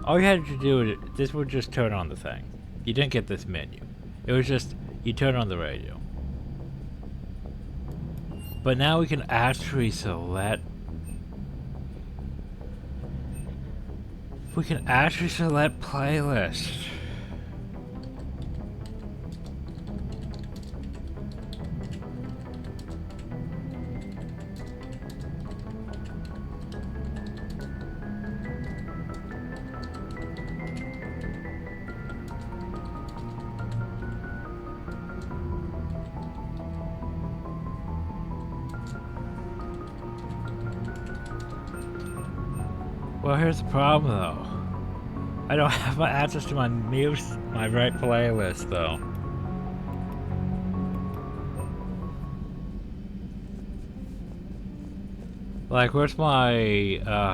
all you had to do, this would just turn on the thing. You didn't get this menu. It was just, you turn on the radio. But now we can actually select... we can actually select playlist. Well, here's the problem, though. I don't have my access to my right playlist, though. Like, where's my,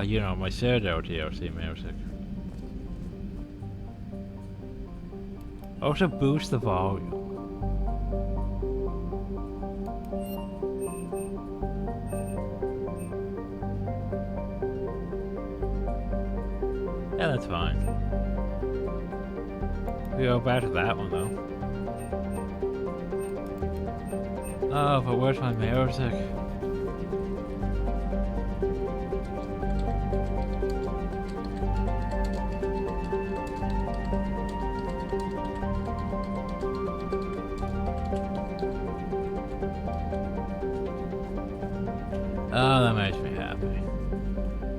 you know, my Citadel DLC music? Also, boost the volume. Yeah, that's fine. We go back to that one, though. Oh, but where's my music? Oh, that makes me happy.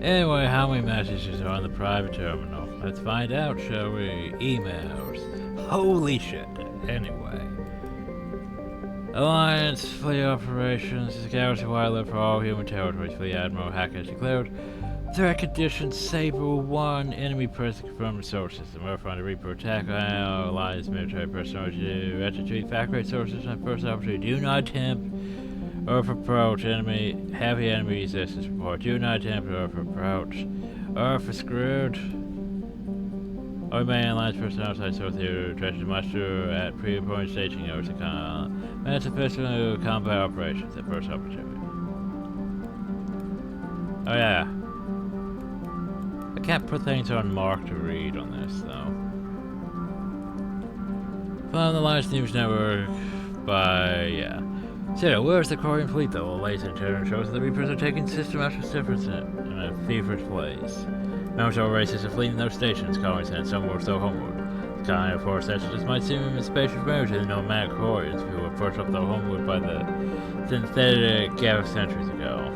Anyway, how many messages are on the private terminal? Let's find out, shall we? Emails. Holy shit. Anyway. Alliance Fleet Operations. Galaxy Wildlife for all human territories. Fleet Admiral Hackett declared. Threat condition Saber 1. Enemy presence confirmed the solar system. Earth on the Reaper attack. Alliance military personnel to execute factory sources and first opportunity. Do not attempt Earth approach. Heavy enemy resistance report. Do not attempt Earth approach. Earth is screwed. All main alliance personnel outside Soul Theater directed to muster at pre-appointed staging hours to manage official combat operations at first opportunity. Oh yeah. I can't put things on mark to read on this though. Found the Alliance News Network by So, where's the Corian fleet though? A laser turn shows that the Reapers are taking systematic steps in a feverish blaze. Members of races are fleeing those stations, colonies and some were still homeward. The kind of force exodus might seem a spacious marriage to the nomadic Corians who were forced up the homeward by the synthetic Galaxy centuries ago.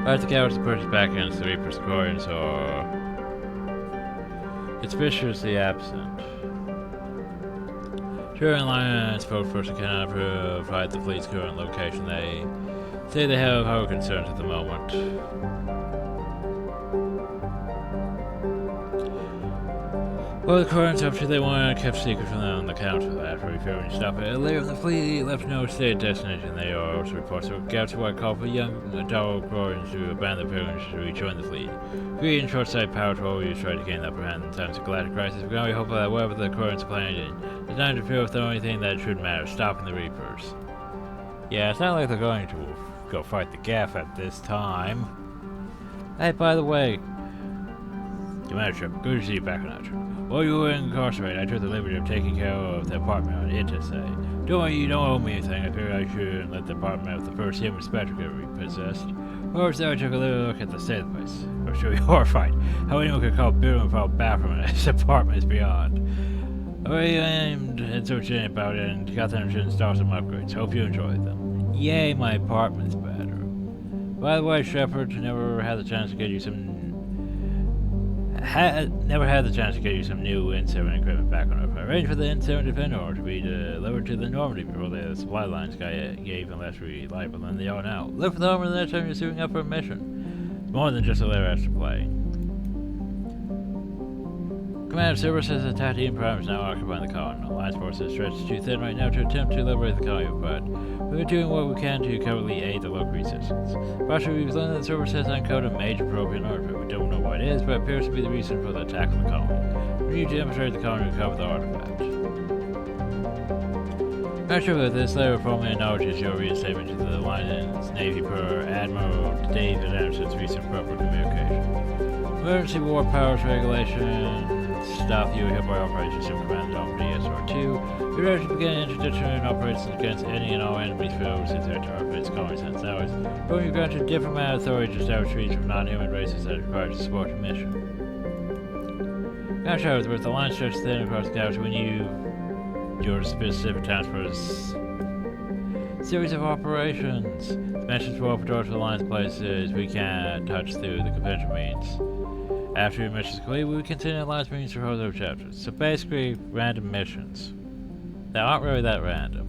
As the Galaxy pushes back against the Reapers, Corians are conspicuously absent. During Alliance spokesperson cannot provide the fleet's current location. They say they have other concerns at the moment. Well, the current option they want kept secret from them on the council that for refueling stuff. Later, the fleet left no stated destination. They are also reports of Galaxy White call for young adult Corians to abandon the pilgrimage to rejoin the fleet. Greed and short-sighted power troll you try to gain the upper hand in times of galactic crisis. We're going to hope that whatever the Corians are planning does not interfere with the only thing that should matter, stopping the Reapers. Yeah, it's not like they're going to go fight the Gaff at this time. Hey, by the way, Commander Trip, good to see you back on that trip. While you were incarcerated, I took the liberty of taking care of the apartment on Intisay. Don't worry, you don't owe me anything. I figured I shouldn't let the apartment with the first human spectre get repossessed. Or so I took a little look at the state of the place. I was truly horrified. How anyone could call a building without a bathroom in his apartment is beyond. I aimed and searching about it and got them to install some upgrades. Hope you enjoyed them. Yay, my apartment's better. By the way, Shepard, never had the chance to get you some never had the chance to get you some new N7 equipment back on Earth. I arranged for the N7 Defender order to be delivered to the Normandy before the supply lines got even less reliable than they are now. Look for the armor the next time you're suiting up for a mission. It's more than just a letter to play. Command Cerberus says that Tatooine Prime is now occupying the colony. Alliance forces are stretched too thin right now to attempt to liberate the colony, but we're doing what we can to covertly aid the local resistance. Partially, we've learned that Cerberus has uncoded a major probe artifact. We don't know what it is, but it appears to be the reason for the attack on the colony. We need to infiltrate the colony to recover the artifact. Not sure that this letter formally acknowledges your reinstatement to the Alliance Navy per Admiral Dave Adamson's recent purple communication. Emergency war powers regulation. Stuff you hit by Operation System Command Zone DSR2. We're ready to begin interdictionary operations against any and all enemies foes in their targets, colonies, and towers. But you're granted a different amount of authority to establish treaties from non-human races that are required to support the mission. Now, Shadows, with the line stretched thin across the galaxy, we need your specific task for a series of operations. The missions will open doors to the Alliance places we can't touch through the conventional means. After your missions complete, we will continue Alliance meetings for other chapters. So basically, random missions. They aren't really that random.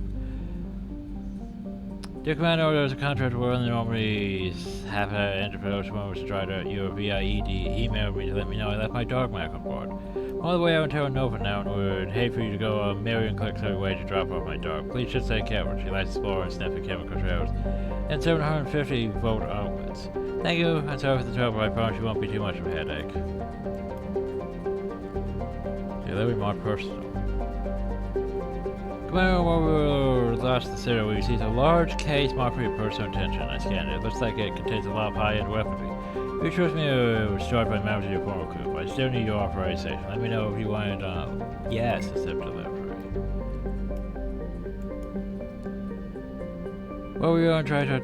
Dear Commander, there was a contract war in the Normandy's half entered for ocean when it was dried out. Your VIED emailed me to let me know I left my dog mark on board. I'm on the way out in Terra Nova now and would hate for you to go a million clicks away to drop off my dog. Please just stay careful. She likes exploring and sniffing chemical trails. And 750 volt outlets. Thank you, and sorry for the trouble. I promise you won't be too much of a headache. Yeah, that'll be more personal. Commander, while we were lost in the city, we received a large case marked for your personal attention. I scanned it. It looks like it contains a lot of high-end weaponry. You trust me it was stored by members of your former crew. I still need your authorization. Let me know if you wanted, yes, accept delivery. Well, we were on track to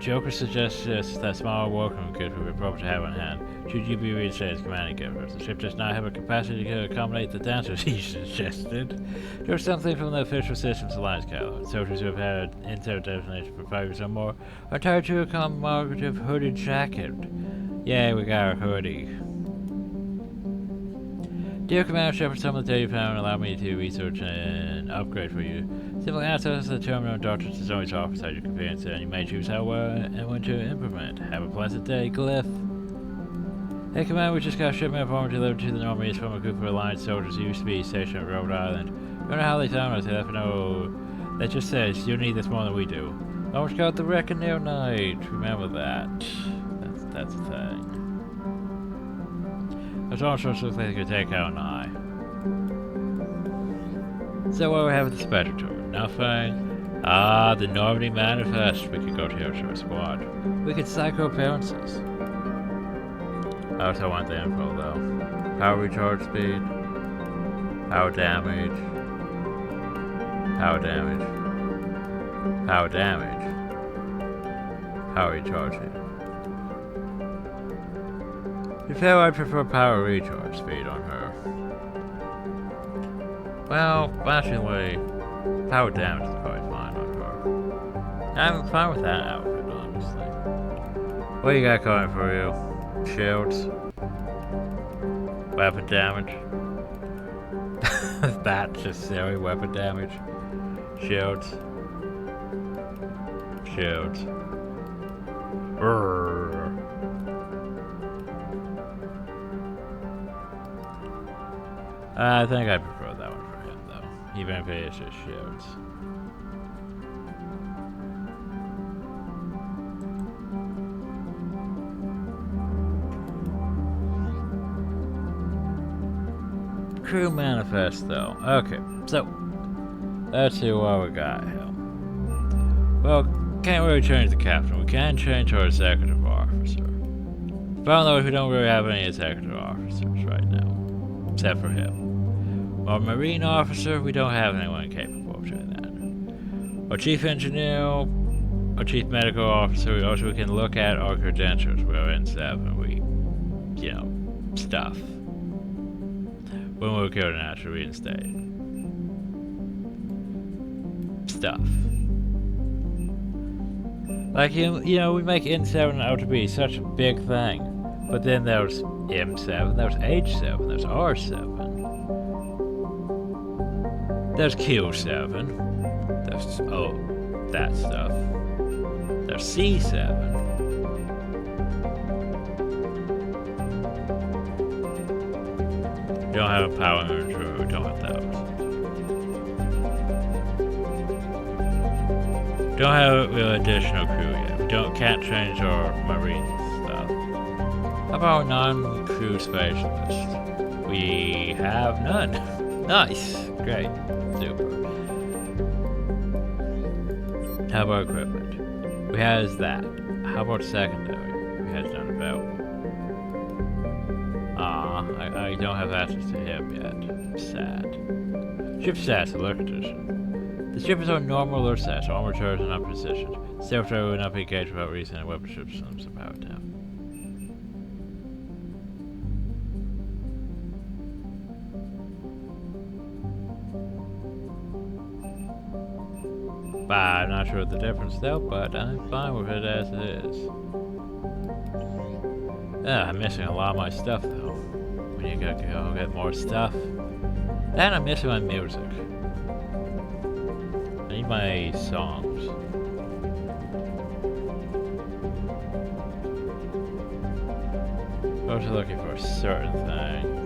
Joker suggests that small welcome kit would be appropriate to have on hand. Should you be reinstated as commanding giver? The ship does not have a capacity to accommodate the dancers he suggested. There's something from the official systems alliance catalog. Soldiers who have had an insert designation for 5 years or more are tied to a commemorative hooded jacket. Yay, we got a hoodie. Dear Commander Shepard, some of the data you found allow me to research and upgrade for you. Simply access the terminal Dr. Tsunomi's office at your convenience, and you may choose how and when to implement. Have a pleasant day, Glyph. Hey Commander, we just got a shipment of armor delivered to the Normandy from a group of Alliance soldiers who used to be stationed at Rhode Island. Don't know how they found us, they let me know. That just says, you need this more than we do. Almost got the Reckoner Night, remember that. That's the thing. Those armor soldiers look like they could take out an eye. So what do we have with the Spectre Tour? Nothing. Ah, the Normandy Manifest. We could go to our squad. We could psycho appearances. I also want the info though. Power recharge speed. Power damage. Power damage. Power damage. Power recharging. To be fair, I prefer power recharge speed on her. Well, actually, power damage is probably fine on her. I'm fine with that outfit, honestly. What you got going for you? Shields? Weapon damage? That's just silly weapon damage. Shields. Shields. Brrr. I think I prefer that one for him, though. Even if it is just shields. Crew manifest, though. Okay, so let's see what we got here. Well, can't really change the captain. We can change our executive officer. Found though we don't really have any executive officers right now, except for him. Our marine officer, we don't have anyone capable of doing that. Our chief engineer, our chief medical officer, also we can look at our credentials. We're in 7. We, you know, stuff. When we were killed and actually reinstated. Stuff. Like, you know, we make N7 out to be such a big thing. But then there's M7, there's H7, there's R7. There's Q7. There's, oh, that stuff. There's C7. We don't have a power inventory, we don't have those. Don't have additional crew yet. We can't change our marine stuff. How about non-crew specialist? We have none. Nice. Great. Super. How about equipment? We has that. How about secondary? We has none available. I don't have access to him yet. Sad. Ship stats, alert condition. The ship is on normal alert stats, armor turrets are not positioned. Saboteur will not be engaged without reason and weapon systems are powered down. I'm not sure of the difference though, but I'm fine with it as it is. I'm missing a lot of my stuff though. We need to go get more stuff. And I'm missing my music. I need my songs. I was looking for a certain thing.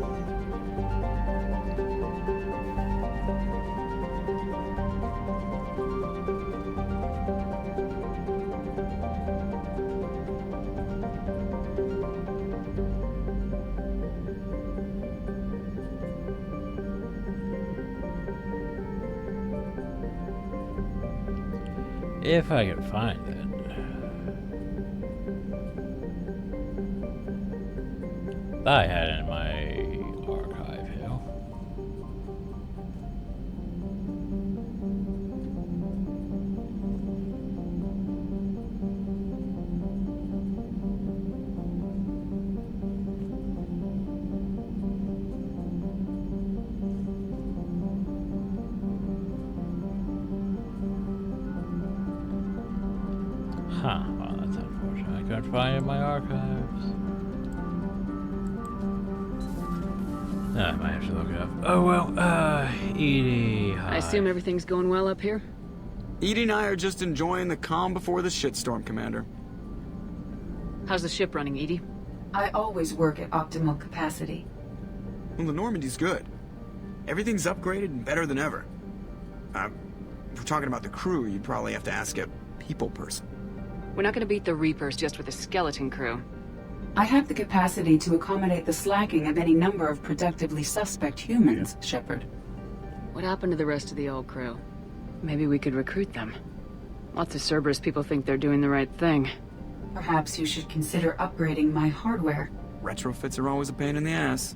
If I can find it. I had it in my archive here. Huh, well that's unfortunate. I couldn't find it in my archives. I might have to look it up. Oh well, Edie, hi. I assume everything's going well up here? Edie and I are just enjoying the calm before the shitstorm, Commander. How's the ship running, Edie? I always work at optimal capacity. Well, the Normandy's good. Everything's upgraded and better than ever. If we're talking about the crew, you'd probably have to ask a people person. We're not gonna beat the Reapers just with a skeleton crew. I have the capacity to accommodate the slacking of any number of productively suspect humans, Shepard. What happened to the rest of the old crew? Maybe we could recruit them. Lots of Cerberus people think they're doing the right thing. Perhaps you should consider upgrading my hardware. Retrofits are always a pain in the ass.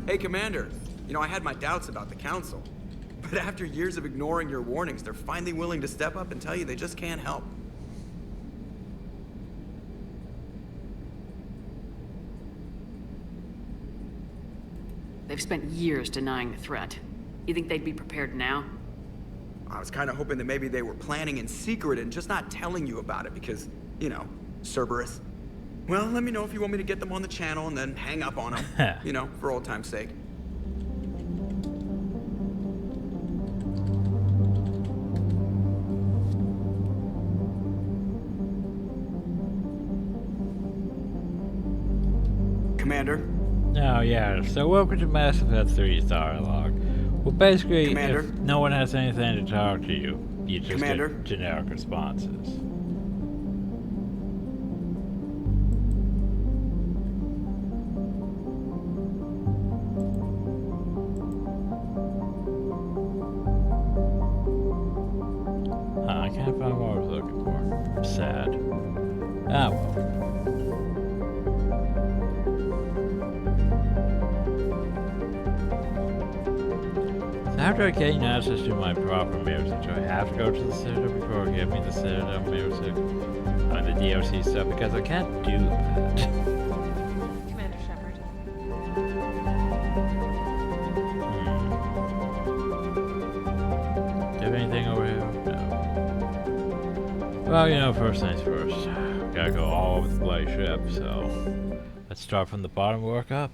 Hey, Commander. You know, I had my doubts about the Council. But after years of ignoring your warnings, they're finally willing to step up and tell you they just can't help. They've spent years denying the threat. You think they'd be prepared now? I was kind of hoping that maybe they were planning in secret and just not telling you about it because, you know, Cerberus. Well, let me know if you want me to get them on the channel and then hang up on them, you know, for old time's sake. Commander? Oh yeah, so welcome to Mass Effect 3's dialogue. Well basically, Commander? if no one has anything to talk to you, you just Commander? get generic responses. I can't find what I was looking for. Sad. Ah well. After I gain access to my proper music, do I have to go to the Citadel before I give me the Citadel music? on the DLC stuff because I can't do that. Commander Shepard. Do you have anything over here? No. Well, you know, first things first. Gotta go all over the bloody ship, so let's start from the bottom and work up.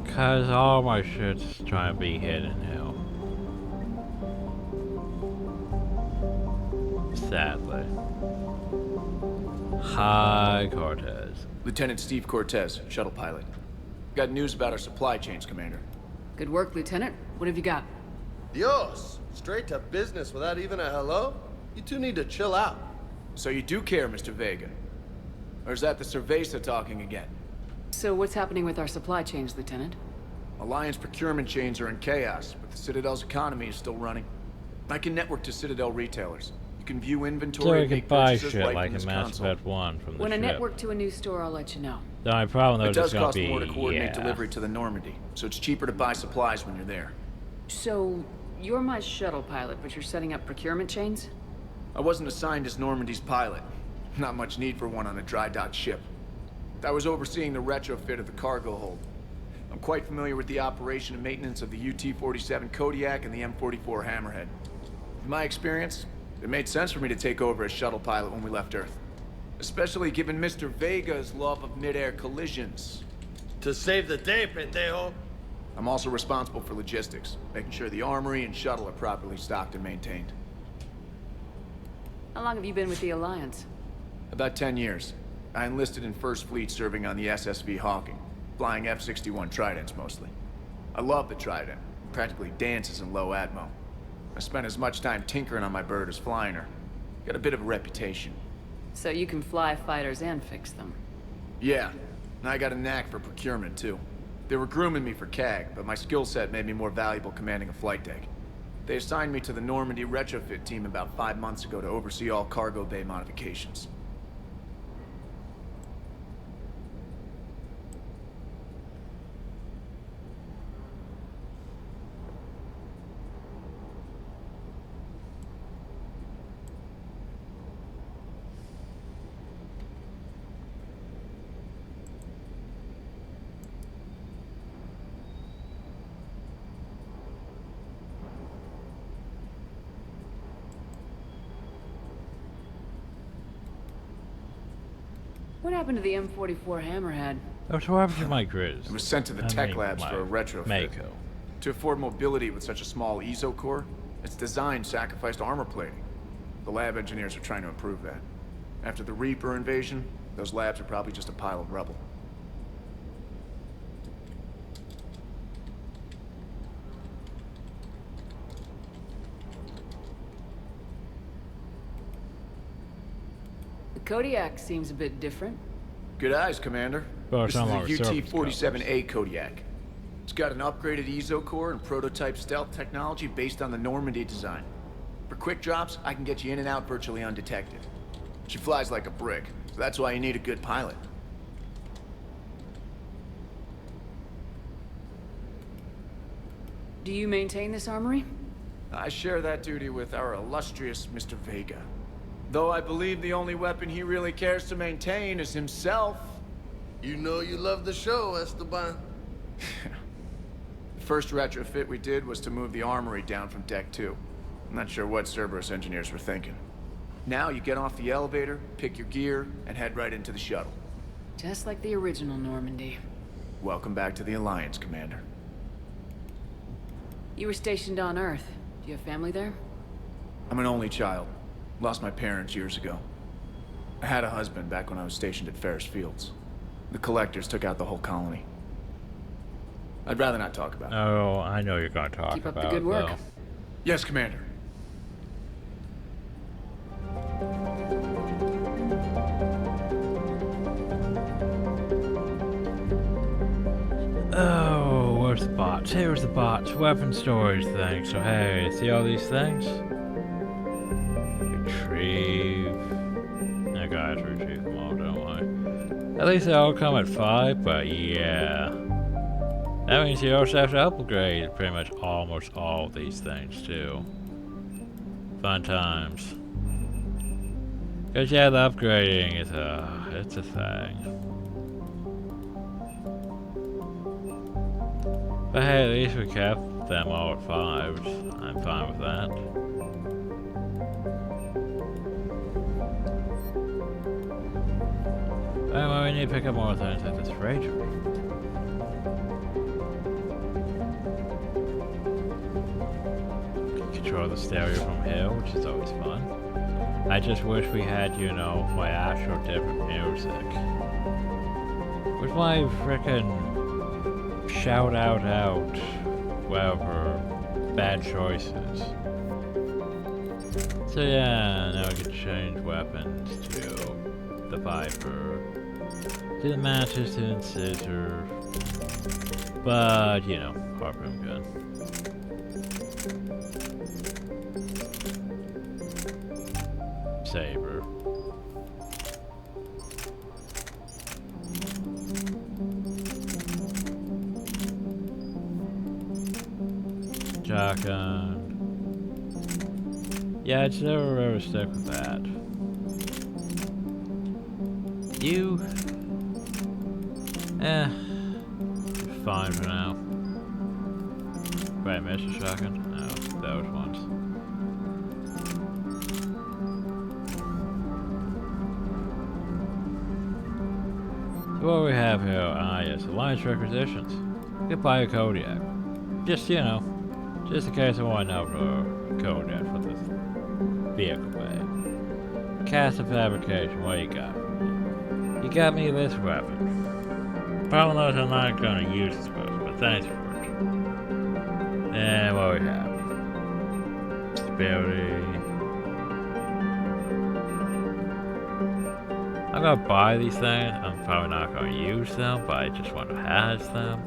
Cause all my shit's trying to be hidden now. Sadly. Hi, Cortez. Lieutenant Steve Cortez, shuttle pilot. Got news about our supply chains, Commander. Good work, Lieutenant. What have you got? Dios! Straight to business without even a hello? You two need to chill out. So you do care, Mr. Vega? Or is that the Cerveza talking again? So what's happening with our supply chains, Lieutenant? Alliance procurement chains are in chaos, but the Citadel's economy is still running. I can network to Citadel retailers. You can view So inventory I and can make buy purchases shit right like from in this Mass console. Effect 1 from the When I ship. network to a new store, I'll let you know. The only problem though It is does it's gonna cost be more to coordinate delivery to the Normandy, so it's cheaper to buy supplies when you're there. So, you're my shuttle pilot, but you're setting up procurement chains? I wasn't assigned as Normandy's pilot. Not much need for one on a dry dock ship. I was overseeing the retrofit of the cargo hold. I'm quite familiar with the operation and maintenance of the UT-47 Kodiak and the M44 Hammerhead. In my experience, it made sense for me to take over as shuttle pilot when we left Earth. Especially given Mr. Vega's love of mid-air collisions. To save the day, pendejo. I'm also responsible for logistics, making sure the armory and shuttle are properly stocked and maintained. How long have you been with the Alliance? About 10 years. I enlisted in First Fleet serving on the SSV Hawking, flying F-61 Tridents mostly. I love the Trident, practically dances in low atmo. I spent as much time tinkering on my bird as flying her. Got a bit of a reputation. So you can fly fighters and fix them. Yeah, and I got a knack for procurement too. They were grooming me for CAG, but my skill set made me more valuable commanding a flight deck. They assigned me to the Normandy retrofit team about 5 months ago to oversee all cargo bay modifications. What happened to the M44 Hammerhead? What happened to my Grizz? It was sent to the tech labs for a retrofit. Mako. To afford mobility with such a small ESO core, its design sacrificed armor plating. The lab engineers are trying to improve that. After the Reaper invasion, those labs are probably just a pile of rubble. The Kodiak seems a bit different. Good eyes, Commander. Well, This is the UT-47A Kodiak. It's got an upgraded ESO core and prototype stealth technology based on the Normandy design. For quick drops, I can get you in and out virtually undetected. She flies like a brick, so that's why you need a good pilot. Do you maintain this armory? I share that duty with our illustrious Mr. Vega. Though I believe the only weapon he really cares to maintain is himself. You know you love the show, Esteban. The first retrofit we did was to move the armory down from Deck 2. I'm not sure what Cerberus engineers were thinking. Now you get off the elevator, pick your gear, and head right into the shuttle. Just like the original Normandy. Welcome back to the Alliance, Commander. You were stationed on Earth. Do you have family there? I'm an only child. Lost my parents years ago. I had a husband back when I was stationed at Ferris Fields. The Collectors took out the whole colony. I'd rather not talk about it. Oh, I know you're gonna talk Keep up about the good work. though. Yes, Commander. Oh, where's the bots? Here's the bots. Weapon storage thing. So hey, see all these things? Retrieve. I gotta retrieve them all, don't I? At least they all come at 5, but yeah. That means you also have to upgrade pretty much almost all of these things too. Fun times. Cause yeah, the upgrading is it's a thing. But hey, at least we kept them all at 5s. I'm fine with that. Oh, well, we need to pick up more things like this freight. Control the stereo from here, which is always fun. I just wish we had, you know, my actual different music. With my frickin' shout out, whatever, bad choices. So yeah, now we can change weapons to the Viper, to the Mantis, to the Scissor, but, you know, harpoon gun. Saber. Shotgun. Yeah, I'd never ever stick with that. You? Fine for now. Right, Mr. Shotgun? No, those ones. So what do we have here? Ah, yes, Alliance requisitions. Goodbye, a Kodiak. Just, you know, just in case I want another Kodiak for this vehicle bay. Cast of fabrication, what you got? You got me this weapon. Problem is I'm not gonna use this weapon, but thanks for it. And what we have? Stability. I'm gonna buy these things. I'm probably not gonna use them, but I just want to have them.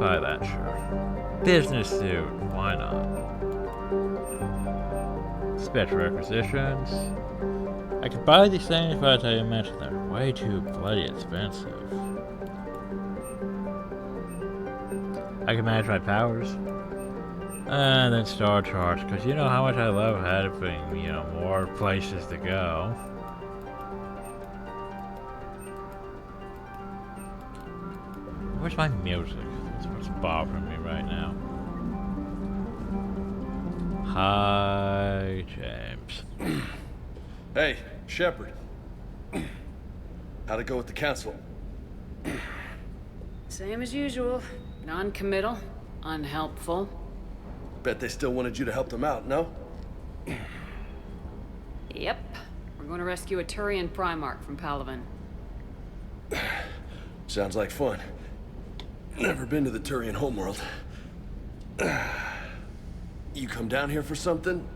Buy that, sure. Business suit, why not? Special requisitions. I could buy these things, but I tell you, mention they're way too bloody expensive. I can manage my powers. And then Star Charge, because you know how much I love having, you know, more places to go. Where's my music? That's what's bothering me right now. Hi, James. Hey, Shepard. How'd it go with the council? Same as usual. Non-committal, unhelpful. Bet they still wanted you to help them out, no? Yep. We're going to rescue a Turian Primarch from Palaven. Sounds like fun. Never been to the Turian homeworld. You come down here for something?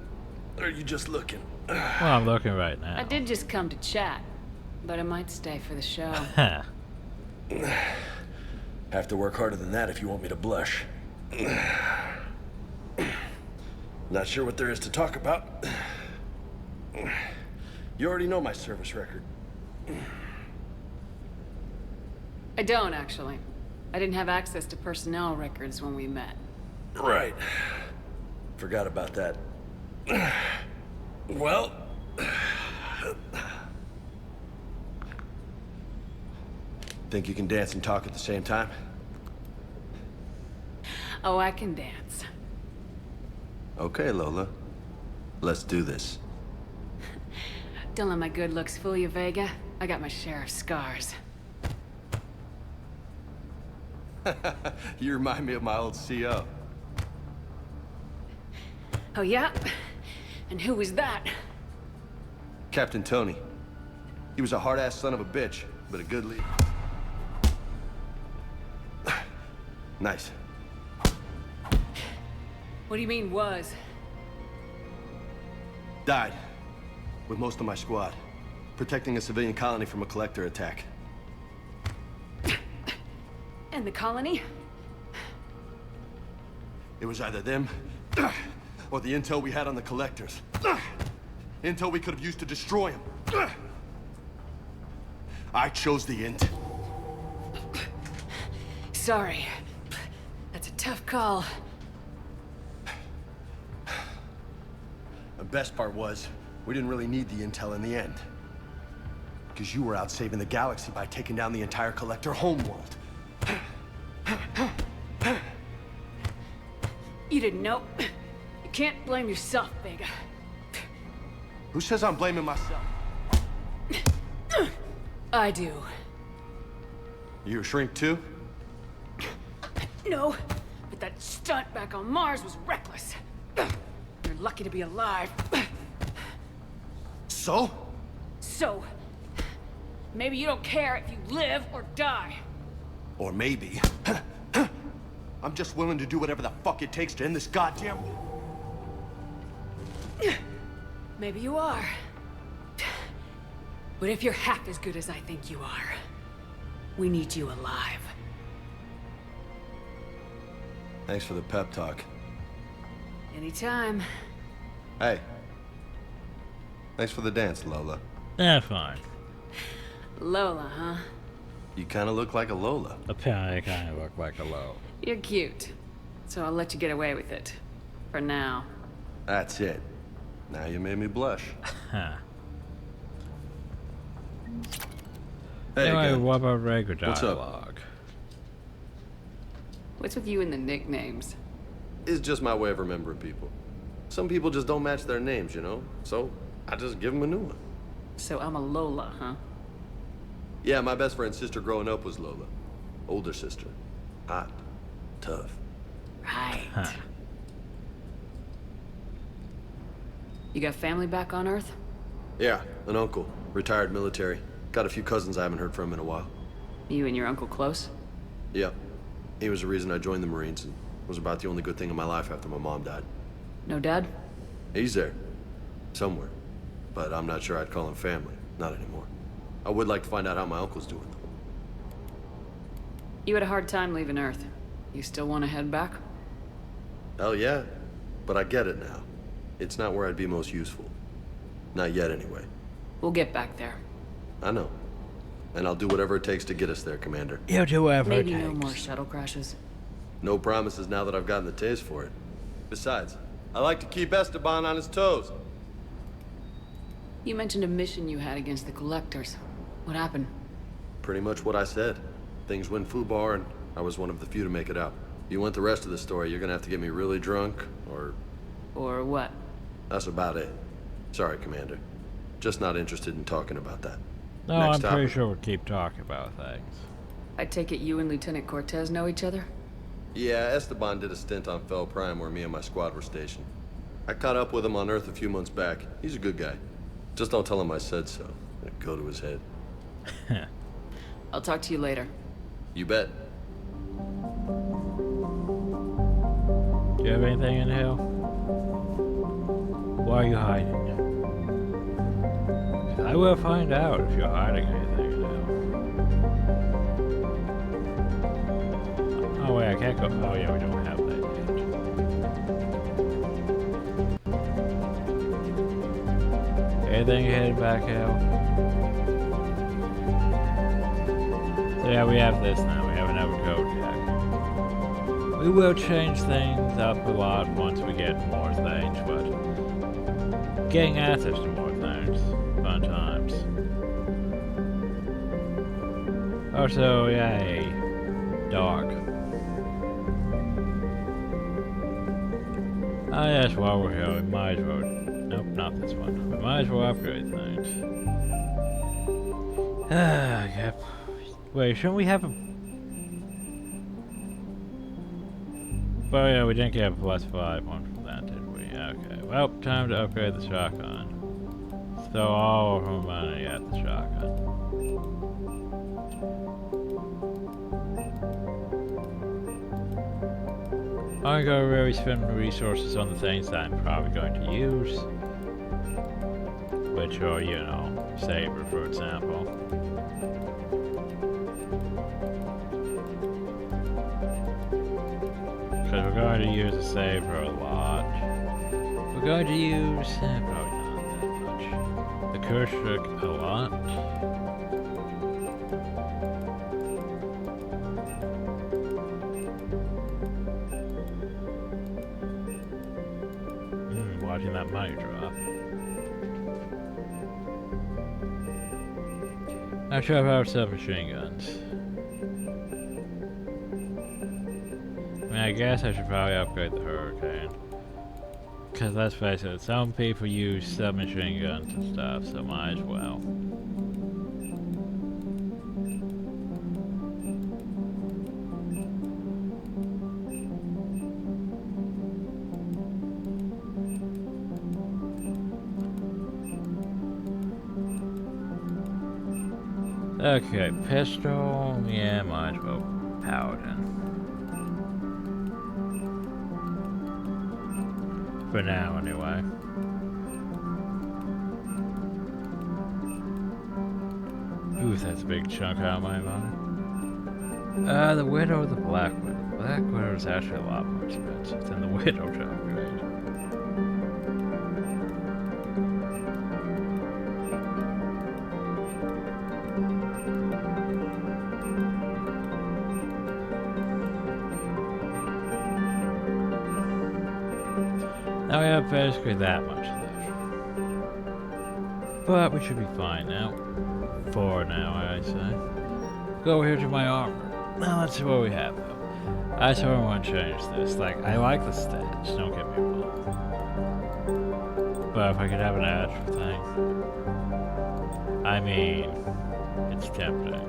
Or are you just looking? Well, I'm looking right now. I did just come to chat, but I might stay for the show. Have to work harder than that if you want me to blush. Not sure what there is to talk about. You already know my service record. I don't, actually. I didn't have access to personnel records when we met. Right. Forgot about that. Well... Think you can dance and talk at the same time? Oh, I can dance. Okay, Lola. Let's do this. Don't let my good looks fool you, Vega. I got my share of scars. You remind me of my old CO. Oh, yeah? And who was that? Captain Tony. He was a hard-ass son of a bitch, but a good leader. Nice. What do you mean, was? Died. With most of my squad. Protecting a civilian colony from a collector attack. And the colony? It was either them, or the intel we had on the collectors. Intel we could have used to destroy him. I chose the int. Sorry. That's a tough call. The best part was, we didn't really need the intel in the end. Because you were out saving the galaxy by taking down the entire Collector homeworld. You didn't know. You can't blame yourself, Vega. Who says I'm blaming myself? I do. You a shrink too? No, but that stunt back on Mars was reckless. You're lucky to be alive. So? So, maybe you don't care if you live or die. Or maybe... I'm just willing to do whatever the fuck it takes to end this goddamn... Maybe you are. But if you're half as good as I think you are, we need you alive. Thanks for the pep talk. Anytime. Hey. Thanks for the dance, Lola. Yeah, fine. Lola, huh? You kind of look like a Lola. Apparently I kind of look like a Lola. You're cute. So I'll let you get away with it. For now. That's it. Now you made me blush. Huh. Hey, anyway, again. what about regular What's up? dialogue? What's with you and the nicknames? It's just my way of remembering people. Some people just don't match their names, you know? So, I just give them a new one. So I'm a Lola, huh? Yeah, my best friend's sister growing up was Lola. Older sister. Hot. Tough. Right. Huh. You got family back on Earth? Yeah, an uncle. Retired military. Got a few cousins I haven't heard from in a while. You and your uncle close? Yeah. He was the reason I joined the Marines and was about the only good thing in my life after my mom died. No dad? He's there. Somewhere. But I'm not sure I'd call him family. Not anymore. I would like to find out how my uncle's doing, though. You had a hard time leaving Earth. You still want to head back? Hell yeah. But I get it now. It's not where I'd be most useful. Not yet, anyway. We'll get back there. I know. And I'll do whatever it takes to get us there, Commander. You do whatever Maybe it no takes. more shuttle crashes. No promises now that I've gotten the taste for it. Besides, I like to keep Esteban on his toes. You mentioned a mission you had against the Collectors. What happened? Pretty much what I said. Things went foobar, and I was one of the few to make it out. You want the rest of the story, you're gonna have to get me really drunk, or... Or what? That's about it. Sorry, Commander. Just not interested in talking about that. No, Next I'm topic. pretty sure we'll keep talking about things. I take it you and Lieutenant Cortez know each other? Yeah, Esteban did a stint on Fel Prime where me and my squad were stationed. I caught up with him on Earth a few months back. He's a good guy. Just don't tell him I said so. It'd go to his head. I'll talk to you later. You bet. Do you have anything in here? Why are you hiding? I will find out if you're hiding anything in here. Oh wait, I can't go. Oh yeah, we don't have that yet. Anything headed back out? So yeah, we have this now. We have another code check. We will change things up a lot once we get more things, but getting access to more things, fun times. Also, yay, dog. Ah yes, while we're here, we might as well. Nope, not this one. We might as well upgrade things. Yep. Wait, shouldn't we have a... Oh yeah, we didn't get a +5 one from that, did we? Okay, well, time to upgrade the shotgun. Throw all of our money at the shotgun. I'm gonna really spend resources on the things that I'm probably going to use. Which are, you know, Saber, for example. Because we're going to use a Saber a lot. We're going to use... probably not that acoustic a lot. Watching that money drop. Not sure if I have submachine guns. I mean, I guess I should probably upgrade the Hurricane. Because let's face it, some people use submachine guns and stuff, so might as well. Okay, pistol, yeah, might as well Paladin. For now, anyway. Ooh, that's a big chunk out of my money. The Widow or the Black Widow? The Black Widow is actually a lot more expensive than the Widow to upgrade. Now we have basically that much left. But we should be fine now. For now, I say. Go over here to my armor. Now let's see what we have though. I sort of want to change this. Like, I like the stats, don't get me wrong. But if I could have an actual thing. I mean, it's tempting.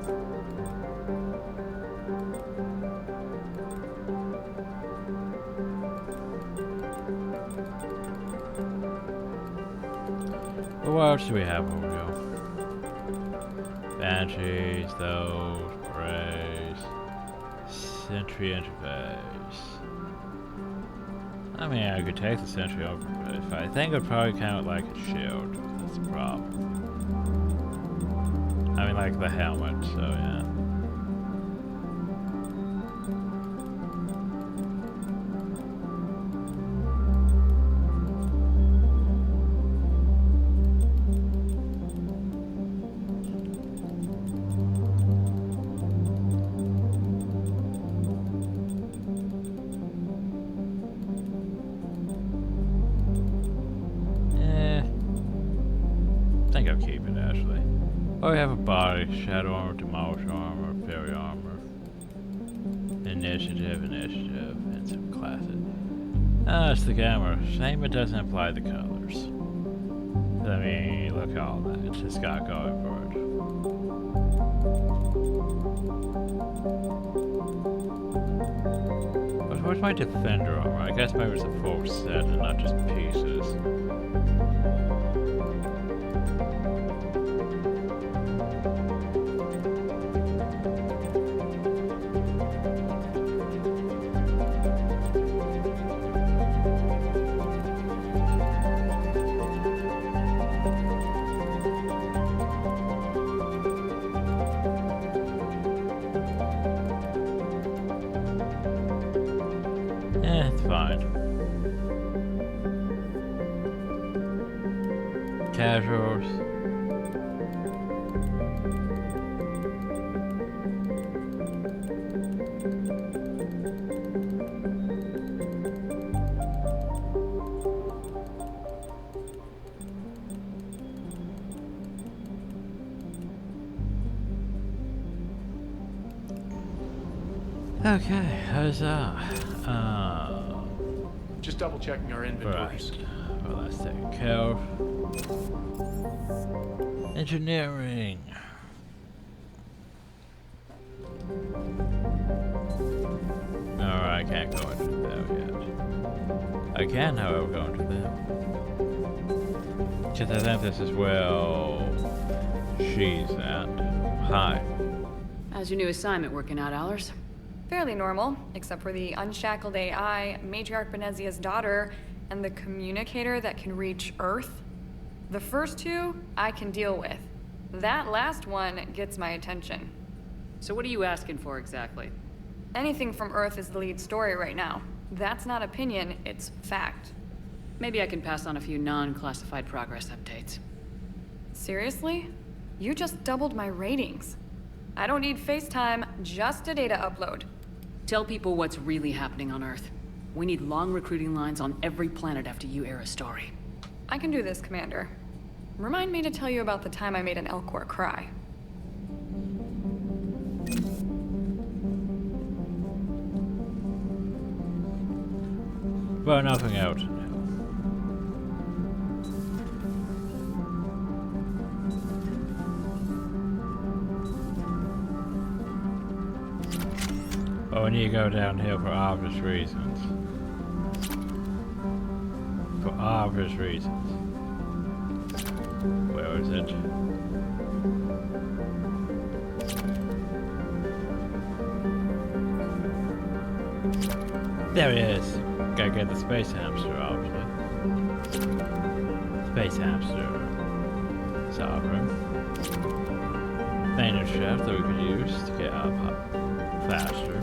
What else do we have over here? Banshees, those, Brace, Sentry Interface. I mean, I could take the Sentry Interface, but I think I'd probably count it like a shield. That's the problem. I mean, like the helmet, so yeah. I think I'll keep it actually. Oh, we have a body, shadow armor, demolish armor, fairy armor, initiative, and some classes. That's the camera. Shame it doesn't apply the colors. I mean, look at all that. It's just got going for it. Where's my defender armor? I guess maybe it's a full set and not just pieces. It's fine. Casuals. Okay, huzzah. Just double checking our inventories. Right. Well, that's taken care of. Engineering. Alright, I can't go into them yet. I can, however, go into them. Because I think this is where she's at. Hi. How's your new assignment working out, Allers? Fairly normal, except for the unshackled AI, Matriarch Benezia's daughter, and the communicator that can reach Earth. The first two, I can deal with. That last one gets my attention. So what are you asking for exactly? Anything from Earth is the lead story right now. That's not opinion, it's fact. Maybe I can pass on a few non-classified progress updates. Seriously? You just doubled my ratings. I don't need FaceTime, just a data upload. Tell people what's really happening on Earth. We need long recruiting lines on every planet after you air a story. I can do this, Commander. Remind me to tell you about the time I made an Elcor cry. Well, nothing out. Oh, we need to go downhill for obvious reasons. For obvious reasons. Where is it? There it is. Gotta get the space hamster, obviously. Space hamster. Sovereign. Maintenance shaft that we could use to get up faster.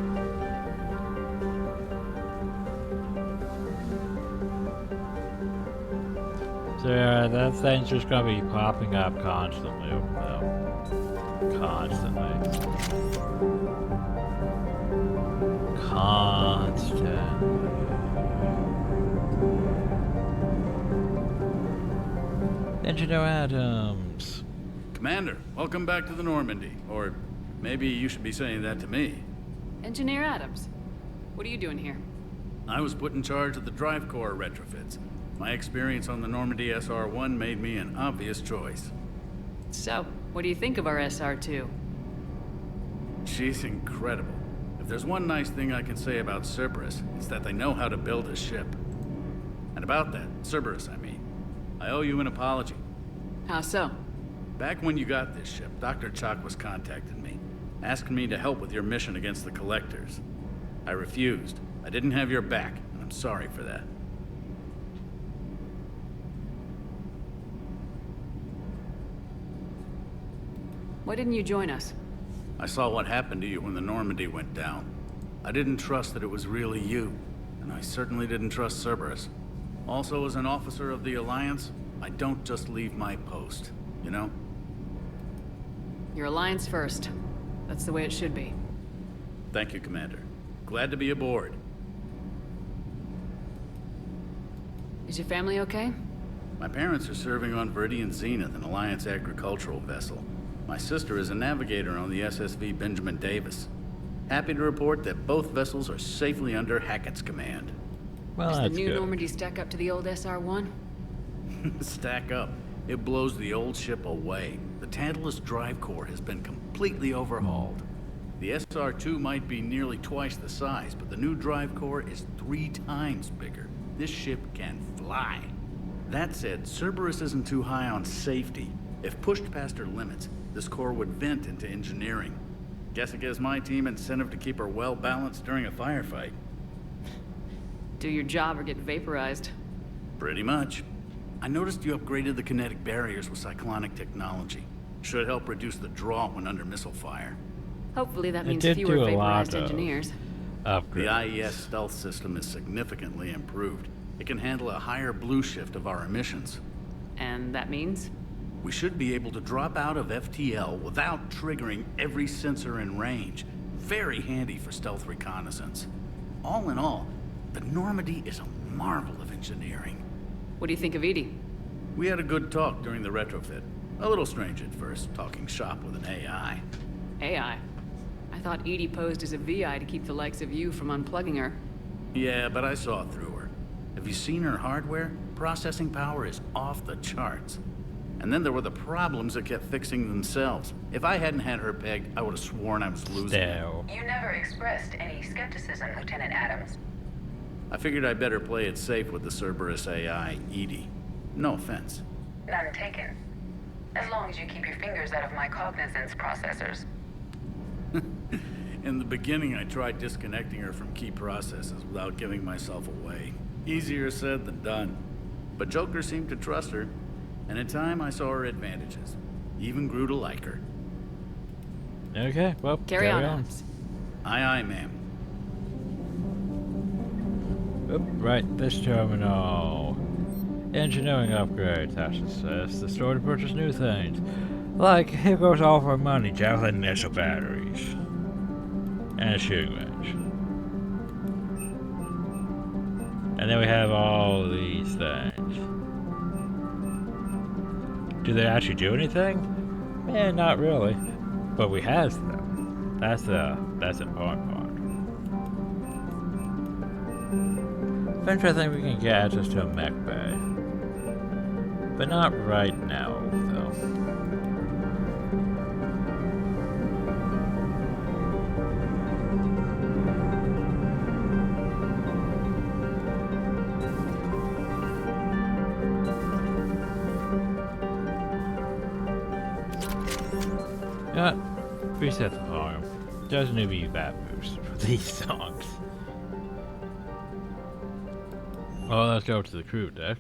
So yeah, that thing's just gonna be popping up constantly, constantly. Engineer Adams. Commander, welcome back to the Normandy. Or maybe you should be saying that to me. Engineer Adams, what are you doing here? I was put in charge of the drive core retrofits. My experience on the Normandy SR-1 made me an obvious choice. So, what do you think of our SR-2? She's incredible. If there's one nice thing I can say about Cerberus, it's that they know how to build a ship. And about that, Cerberus, I mean, I owe you an apology. How so? Back when you got this ship, Dr. Chalk was contacting me, asking me to help with your mission against the Collectors. I refused. I didn't have your back, and I'm sorry for that. Why didn't you join us? I saw what happened to you when the Normandy went down. I didn't trust that it was really you, and I certainly didn't trust Cerberus. Also, as an officer of the Alliance, I don't just leave my post, you know? Your Alliance first. That's the way it should be. Thank you, Commander. Glad to be aboard. Is your family okay? My parents are serving on Viridian Zenith, an Alliance agricultural vessel. My sister is a navigator on the SSV Benjamin Davis. Happy to report that both vessels are safely under Hackett's command. Well, Does that's the new good. Normandy stack up to the old SR-1? Stack up. It blows the old ship away. The Tantalus drive core has been completely overhauled. The SR-2 might be nearly twice the size, but the new drive core is 3 times bigger. This ship can fly. That said, Cerberus isn't too high on safety. If pushed past her limits, this core would vent into engineering. Guess it gives my team incentive to keep her well balanced during a firefight. Do your job or get vaporized. Pretty much. I noticed you upgraded the kinetic barriers with cyclonic technology. Should help reduce the draw when under missile fire. Hopefully that It means did fewer do a lot vaporized of engineers. The IES stealth system is significantly improved. It can handle a higher blue shift of our emissions. And that means? We should be able to drop out of FTL without triggering every sensor in range. Very handy for stealth reconnaissance. All in all, the Normandy is a marvel of engineering. What do you think of Edie? We had a good talk during the retrofit. A little strange at first, talking shop with an AI. AI? I thought Edie posed as a VI to keep the likes of you from unplugging her. Yeah, but I saw through her. Have you seen her hardware? Processing power is off the charts. And then there were the problems that kept fixing themselves. If I hadn't had her pegged, I would have sworn I was losing it. You never expressed any skepticism, Lieutenant Adams. I figured I'd better play it safe with the Cerberus AI, Edie. No offense. None taken. As long as you keep your fingers out of my cognizance processors. In the beginning, I tried disconnecting her from key processes without giving myself away. Easier said than done. But Joker seemed to trust her, and in time I saw her advantages. Even grew to like her. Okay, well, Carry on. Aye, aye, ma'am. Oop, right, this terminal. Engineering upgrades, that's the store to purchase new things. Like, here goes all of our money, javelin missile batteries. And a shooting range. And then we have all these things. Do they actually do anything? Eh, not really. But we have them. That's the important part. Eventually I think we can get access to a mech bay. But not right now, though. Yeah, reset the volume. Doesn't need to be that boost for these songs. Well, let's go to the crew deck.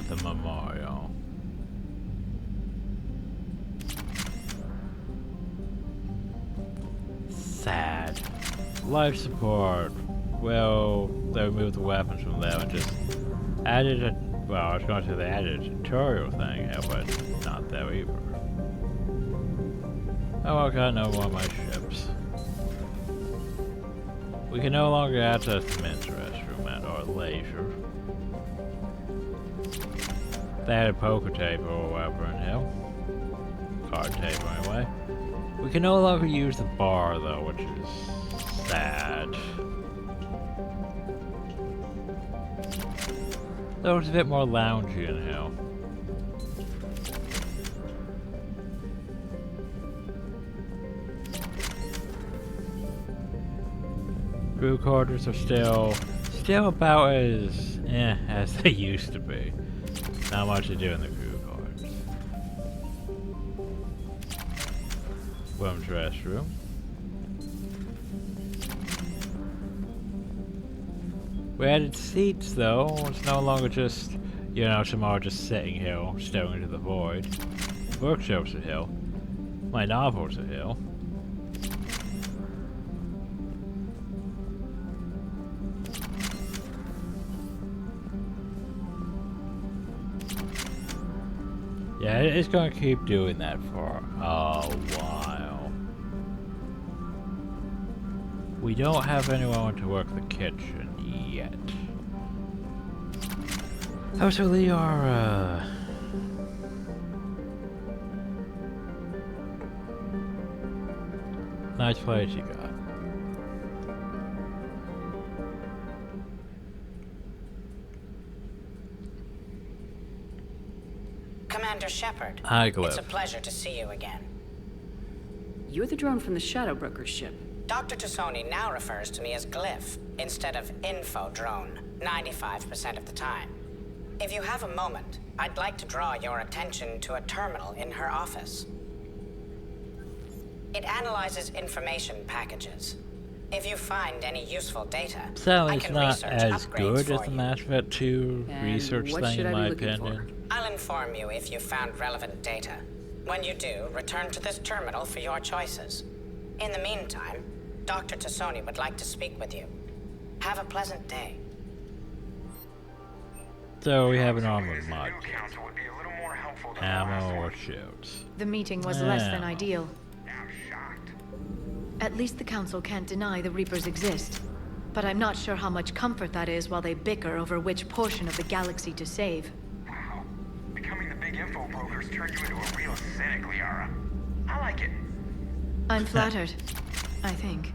The memorial. Sad. Life support. Well, they removed the weapons from there and just added a, well, I was going to say they added a tutorial thing here, but not there either. Oh, I got no more of my ships. We can no longer access the men's restroom at our leisure. They had a poker table or whatever in here. Card table anyway. We can no longer use the bar though, which is sad. Though it's a bit more loungy in here. Crew quarters are still about as as they used to be. Not much to do in the crew quarters. Women's restroom. We added seats though. It's no longer just, you know, tomorrow just sitting here, staring into the void. Workshops are here. My novels are here. Yeah, it's gonna keep doing that for a while. We don't have anyone to work the kitchen yet. Oh, so they are, nice place you got. Commander Shepard. Hi, Glyph. It's a pleasure to see you again. You're the drone from the Shadow Broker's ship. Dr. Tassoni now refers to me as Glyph instead of Info Drone 95% of the time. If you have a moment, I'd like to draw your attention to a terminal in her office. It analyzes information packages. If you find any useful data, I It's can not research as upgrades good for as the Mass Effect 2 research thing, in my opinion. I'll inform you if you found relevant data. When you do, return to this terminal for your choices. In the meantime, Dr. Tassoni would like to speak with you. Have a pleasant day. So we have an armored mod. Ammo or shields. The meeting was less than ideal. At least the Council can't deny the Reapers exist. But I'm not sure how much comfort that is while they bicker over which portion of the galaxy to save. Wow. Becoming the big info brokers turned you into a real cynic, Liara. I like it. I'm flattered, I think.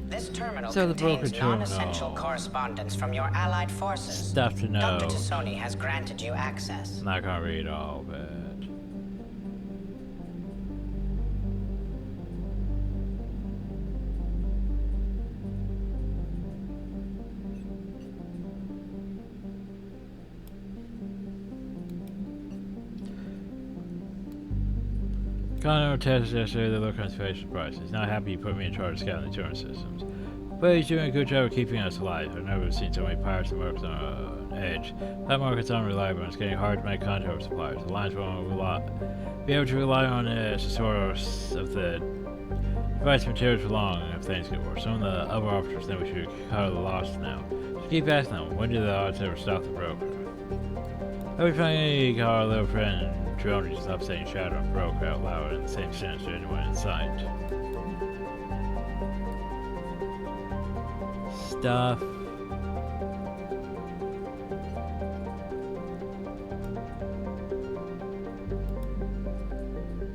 This terminal So the broker contains non-essential terminal. correspondence from your allied forces. Stuff to know. Dr. Tassoni has granted you access. I'm not gonna read all of it. Connor tested yesterday the look on his face surprised. He's not happy you put me in charge of scouting the turret systems. But he's doing a good job of keeping us alive. I've never seen so many pirates and markets on edge. That market's unreliable and it's getting hard to make contact with suppliers. The lines won't be able to rely on the source of the Device materials for long if things get worse. Some of the other officers think we should cut the losses now. So keep asking them, when do the odds ever stop the broker? Every time call our little friend drone just stop saying shadow and broker out loud in the same sentence to anyone in sight. Stuff.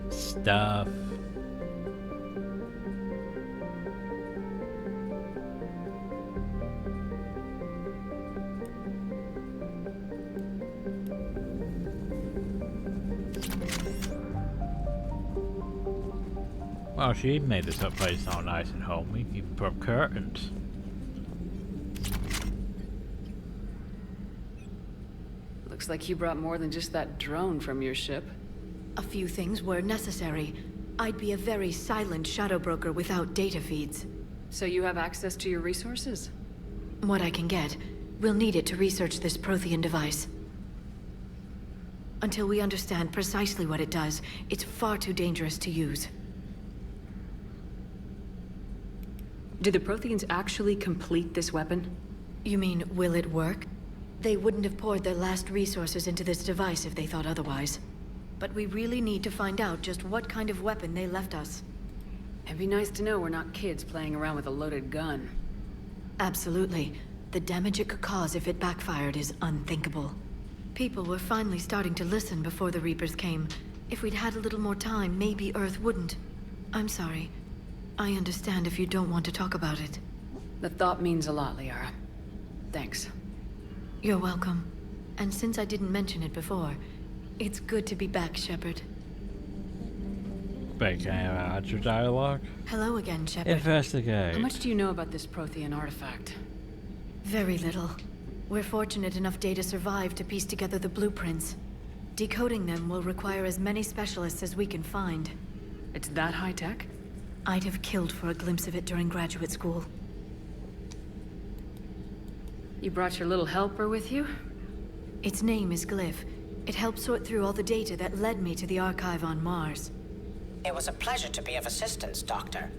Stuff. Well, she made this up place all nice and homey, even put up curtains. Looks like you brought more than just that drone from your ship. A few things were necessary. I'd be a very silent shadow broker without data feeds. So you have access to your resources? What I can get. We'll need it to research this Prothean device. Until we understand precisely what it does, it's far too dangerous to use. Did the Protheans actually complete this weapon? You mean, will it work? They wouldn't have poured their last resources into this device if they thought otherwise. But we really need to find out just what kind of weapon they left us. It'd be nice to know we're not kids playing around with a loaded gun. Absolutely. The damage it could cause if it backfired is unthinkable. People were finally starting to listen before the Reapers came. If we'd had a little more time, maybe Earth wouldn't. I'm sorry. I understand if you don't want to talk about it. The thought means a lot, Liara. Thanks. You're welcome. And since I didn't mention it before, it's good to be back, Shepard. Wait, can I add your dialogue? Hello again, Shepard. Investigate. How much do you know about this Prothean artifact? Very little. We're fortunate enough data survived to piece together the blueprints. Decoding them will require as many specialists as we can find. It's that high-tech? I'd have killed for a glimpse of it during graduate school. You brought your little helper with you? Its name is Glyph. It helped sort through all the data that led me to the archive on Mars. It was a pleasure to be of assistance, Doctor.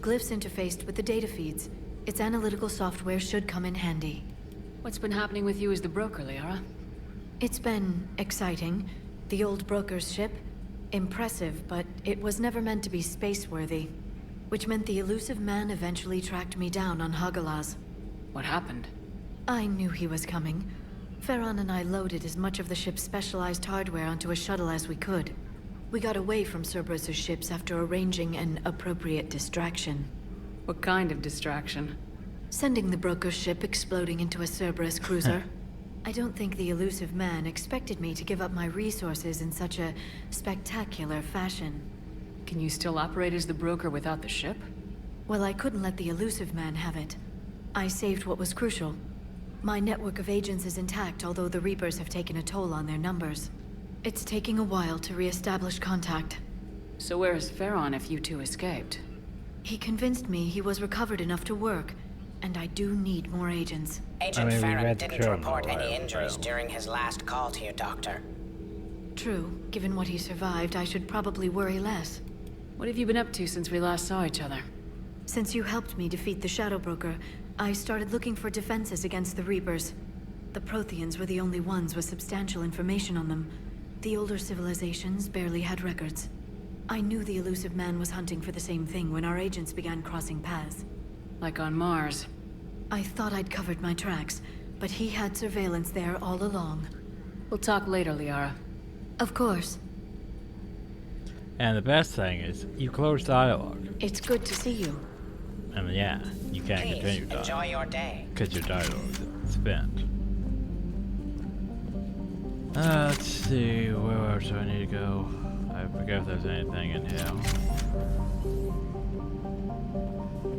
Glyph's interfaced with the data feeds. Its analytical software should come in handy. What's been happening with you as the broker, Liara? It's been exciting. The old broker's ship? Impressive, but it was never meant to be space-worthy. Which meant the elusive man eventually tracked me down on Hagalaz. What happened? I knew he was coming. Farron and I loaded as much of the ship's specialized hardware onto a shuttle as we could. We got away from Cerberus' ships after arranging an appropriate distraction. What kind of distraction? Sending the broker's ship exploding into a Cerberus cruiser. I don't think the elusive man expected me to give up my resources in such a spectacular fashion. Can you still operate as the broker without the ship? Well, I couldn't let the elusive man have it. I saved what was crucial. My network of agents is intact, although the Reapers have taken a toll on their numbers. It's taking a while to re-establish contact. So where is Farron if you two escaped? He convinced me he was recovered enough to work, and I do need more agents. Agent Farron didn't report any injuries during his last call to you, Doctor. True. Given what he survived, I should probably worry less. What have you been up to since we last saw each other? Since you helped me defeat the Shadow Broker, I started looking for defenses against the Reapers. The Protheans were the only ones with substantial information on them. The older civilizations barely had records. I knew the elusive man was hunting for the same thing when our agents began crossing paths. Like on Mars. I thought I'd covered my tracks, but he had surveillance there all along. We'll talk later, Liara. Of course. And the best thing is, you close dialogue. It's good to see you. I mean, yeah, you can't Please, continue dialogue. enjoy your day. Because your dialogue is spent. Let's see, where else do I need to go? I forget if there's anything in here.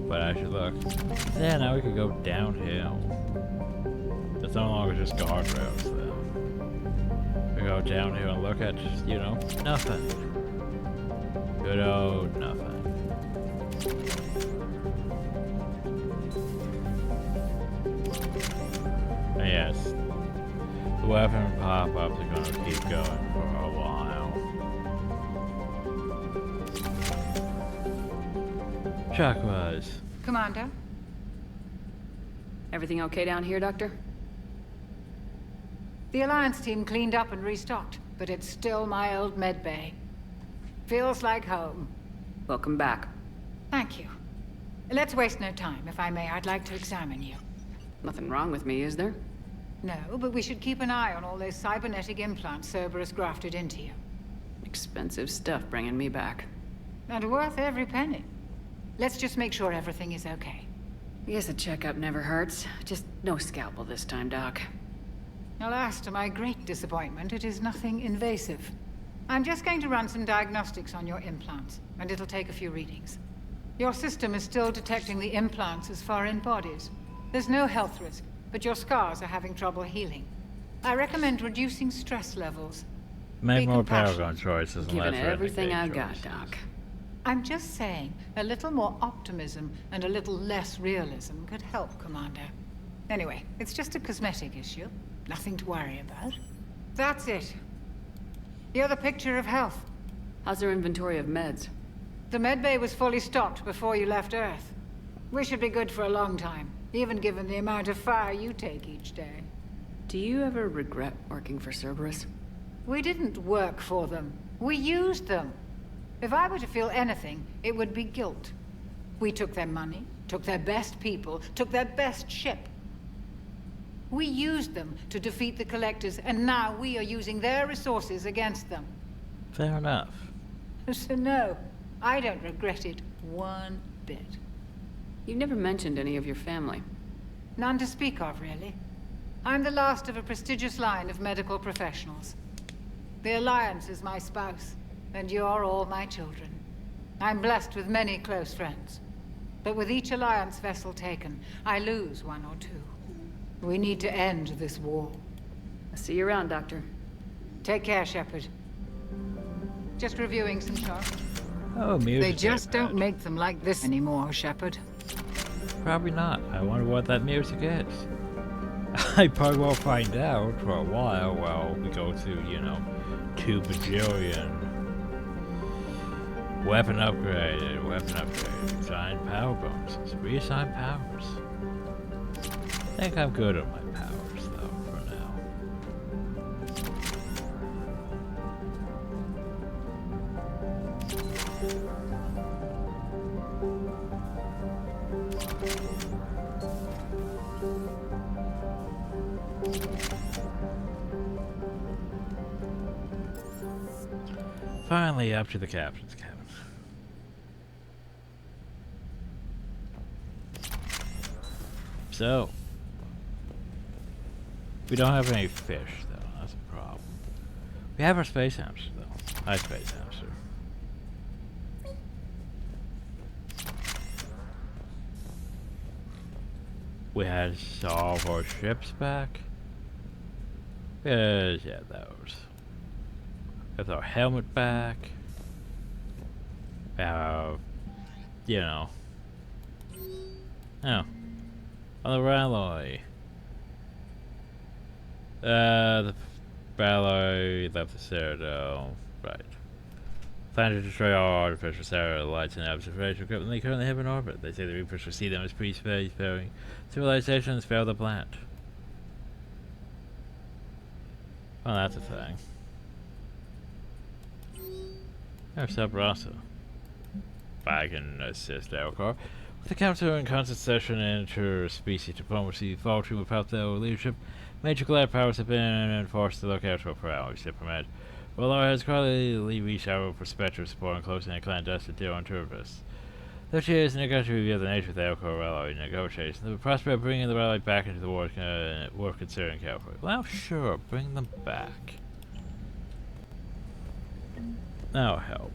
But I should look. Yeah, now we could go downhill. It's no longer just guardrails, though. We go downhill and look at, you know, nothing. Good old nothing. And yes, the weapon pop-ups are going to keep going for a while. Chakras. Commander? Everything okay down here, Doctor? The Alliance team cleaned up and restocked, but it's still my old med bay. Feels like home. Welcome back. Thank you. Let's waste no time. If I may, I'd like to examine you. Nothing wrong with me, is there? No, but we should keep an eye on all those cybernetic implants Cerberus grafted into you. Expensive stuff bringing me back. And worth every penny. Let's just make sure everything is okay. I guess a checkup never hurts. Just no scalpel this time, Doc. Alas, to my great disappointment, it is nothing invasive. I'm just going to run some diagnostics on your implants, and it'll take a few readings. Your system is still detecting the implants as foreign bodies. There's no health risk, but your scars are having trouble healing. I recommend reducing stress levels. Make more compassionate. Paragon choices and Giving less everything I renegade got, choices. Doc. I'm just saying, a little more optimism and a little less realism could help, Commander. Anyway, it's just a cosmetic issue. Nothing to worry about. That's it. You're the picture of health. How's their inventory of meds? The medbay was fully stocked before you left Earth. We should be good for a long time, even given the amount of fire you take each day. Do you ever regret working for Cerberus? We didn't work for them. We used them. If I were to feel anything, it would be guilt. We took their money, took their best people, took their best ship. We used them to defeat the Collectors, and now we are using their resources against them. Fair enough. So no, I don't regret it one bit. You never mentioned any of your family. None to speak of, really. I'm the last of a prestigious line of medical professionals. The Alliance is my spouse, and you're all my children. I'm blessed with many close friends. But with each Alliance vessel taken, I lose one or two. We need to end this war. I'll see you around, Doctor. Take care, Shepard. Just reviewing some charts. Oh, music. They just don't make them like this anymore, Shepard. Probably not. I wonder what that music is. I probably won't find out for a while while we go to, you know, 2 bajillion. Weapon upgrade, assigned power bonuses, reassigned powers. I think I'm good at my powers, though, for now. Finally up to the captain's cabin. So, we don't have any fish, though. That's a problem. We have our space hamster, though. Hi, space hamster. We had all of our ships back. Yeah, those. With our helmet back. You know. Oh. On the Ralloy. The Ralloy left the Citadel. Right. Plan to destroy all artificial satellites and observation equipment they currently have in orbit. They say the Reapers will see them as pre-spacefaring civilizations fail the plant. Well, that's a thing. There's Sabrasa. If I can assist Elcor. With the Council in constant session and interspecies diplomacy faltering without their leadership, major glad powers have been forced to look out for priorities to permit. Bioware has quietly reached out with prospective support and closing a clandestine deal on Turvis. Though she is negotiating to reveal the nature of the Elcor Ralloy negotiations, the prospect of bringing the Ralloy back into the war worth considering carefully. Well, sure, bring them back. That'll help.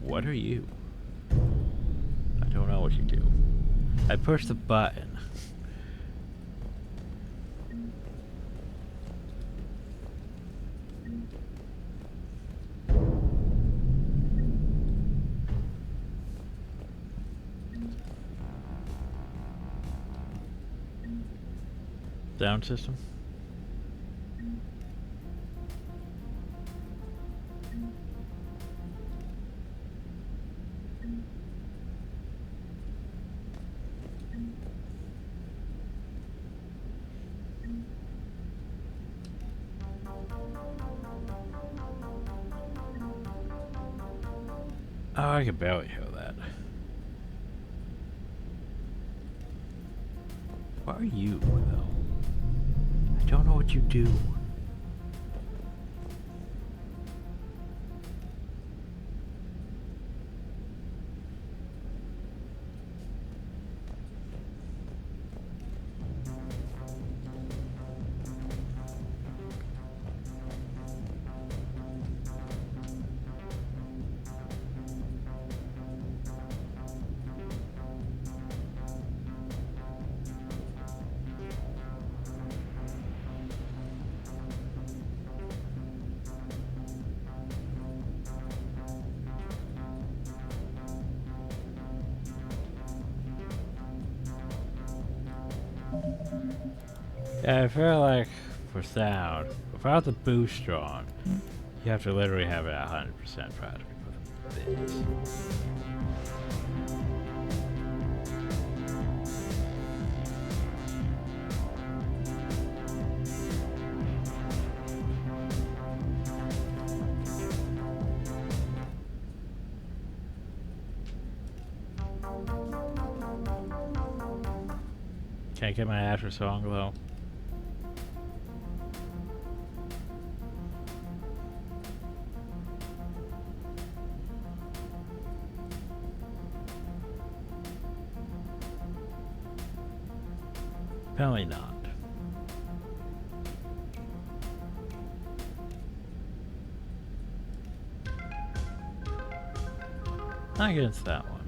What are you? I don't know what you do. I pushed the button. Sound system? Oh, I can barely hear that. What are you, though? I don't know what you do. Yeah, I feel like for sound, without the booster on, you have to literally have it at 100% practically for this. Can't get my after song though. Apparently not. Not against that one.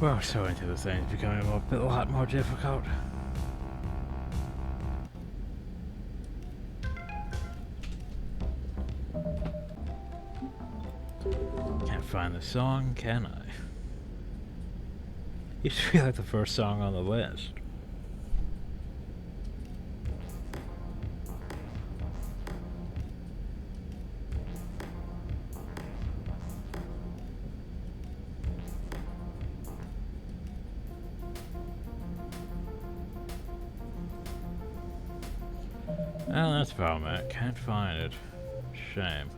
We're so into this thing, it's becoming a lot more difficult. Can't find the song, can I? Used to be like the first song on the list. Well, that's the problem, I can't find it. Shame.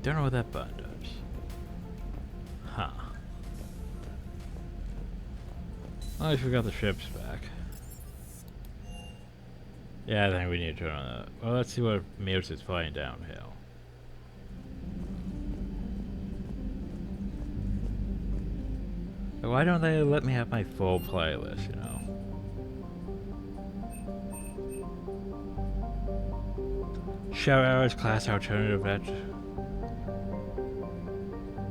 Don't know what that button does. Huh. At least we got the ships back. Yeah, I think we need to turn on that. Well, let's see what music's playing downhill. Why don't they let me have my full playlist, you know? Show hours, class alternative that.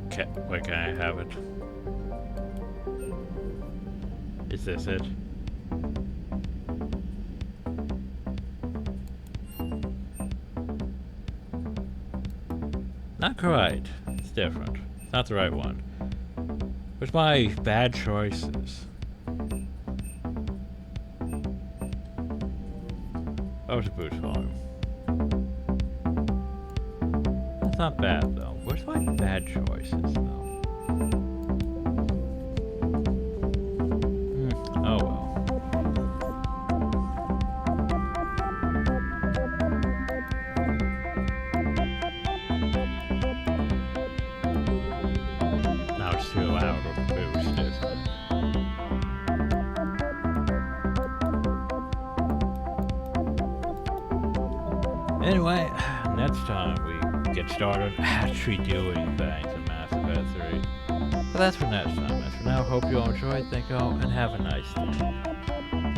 Okay, wait, can I have it? Is this it? Not quite. It's different. It's not the right one. Where's my bad choices? Oh, it's a boot volume. That's not bad though. Where's my bad choices though? Oh well. Anyway, next time we get started actually doing things in Mass Effect 3. But that's for next time. As for now, hope you all enjoyed. Thank you all, and have a nice day.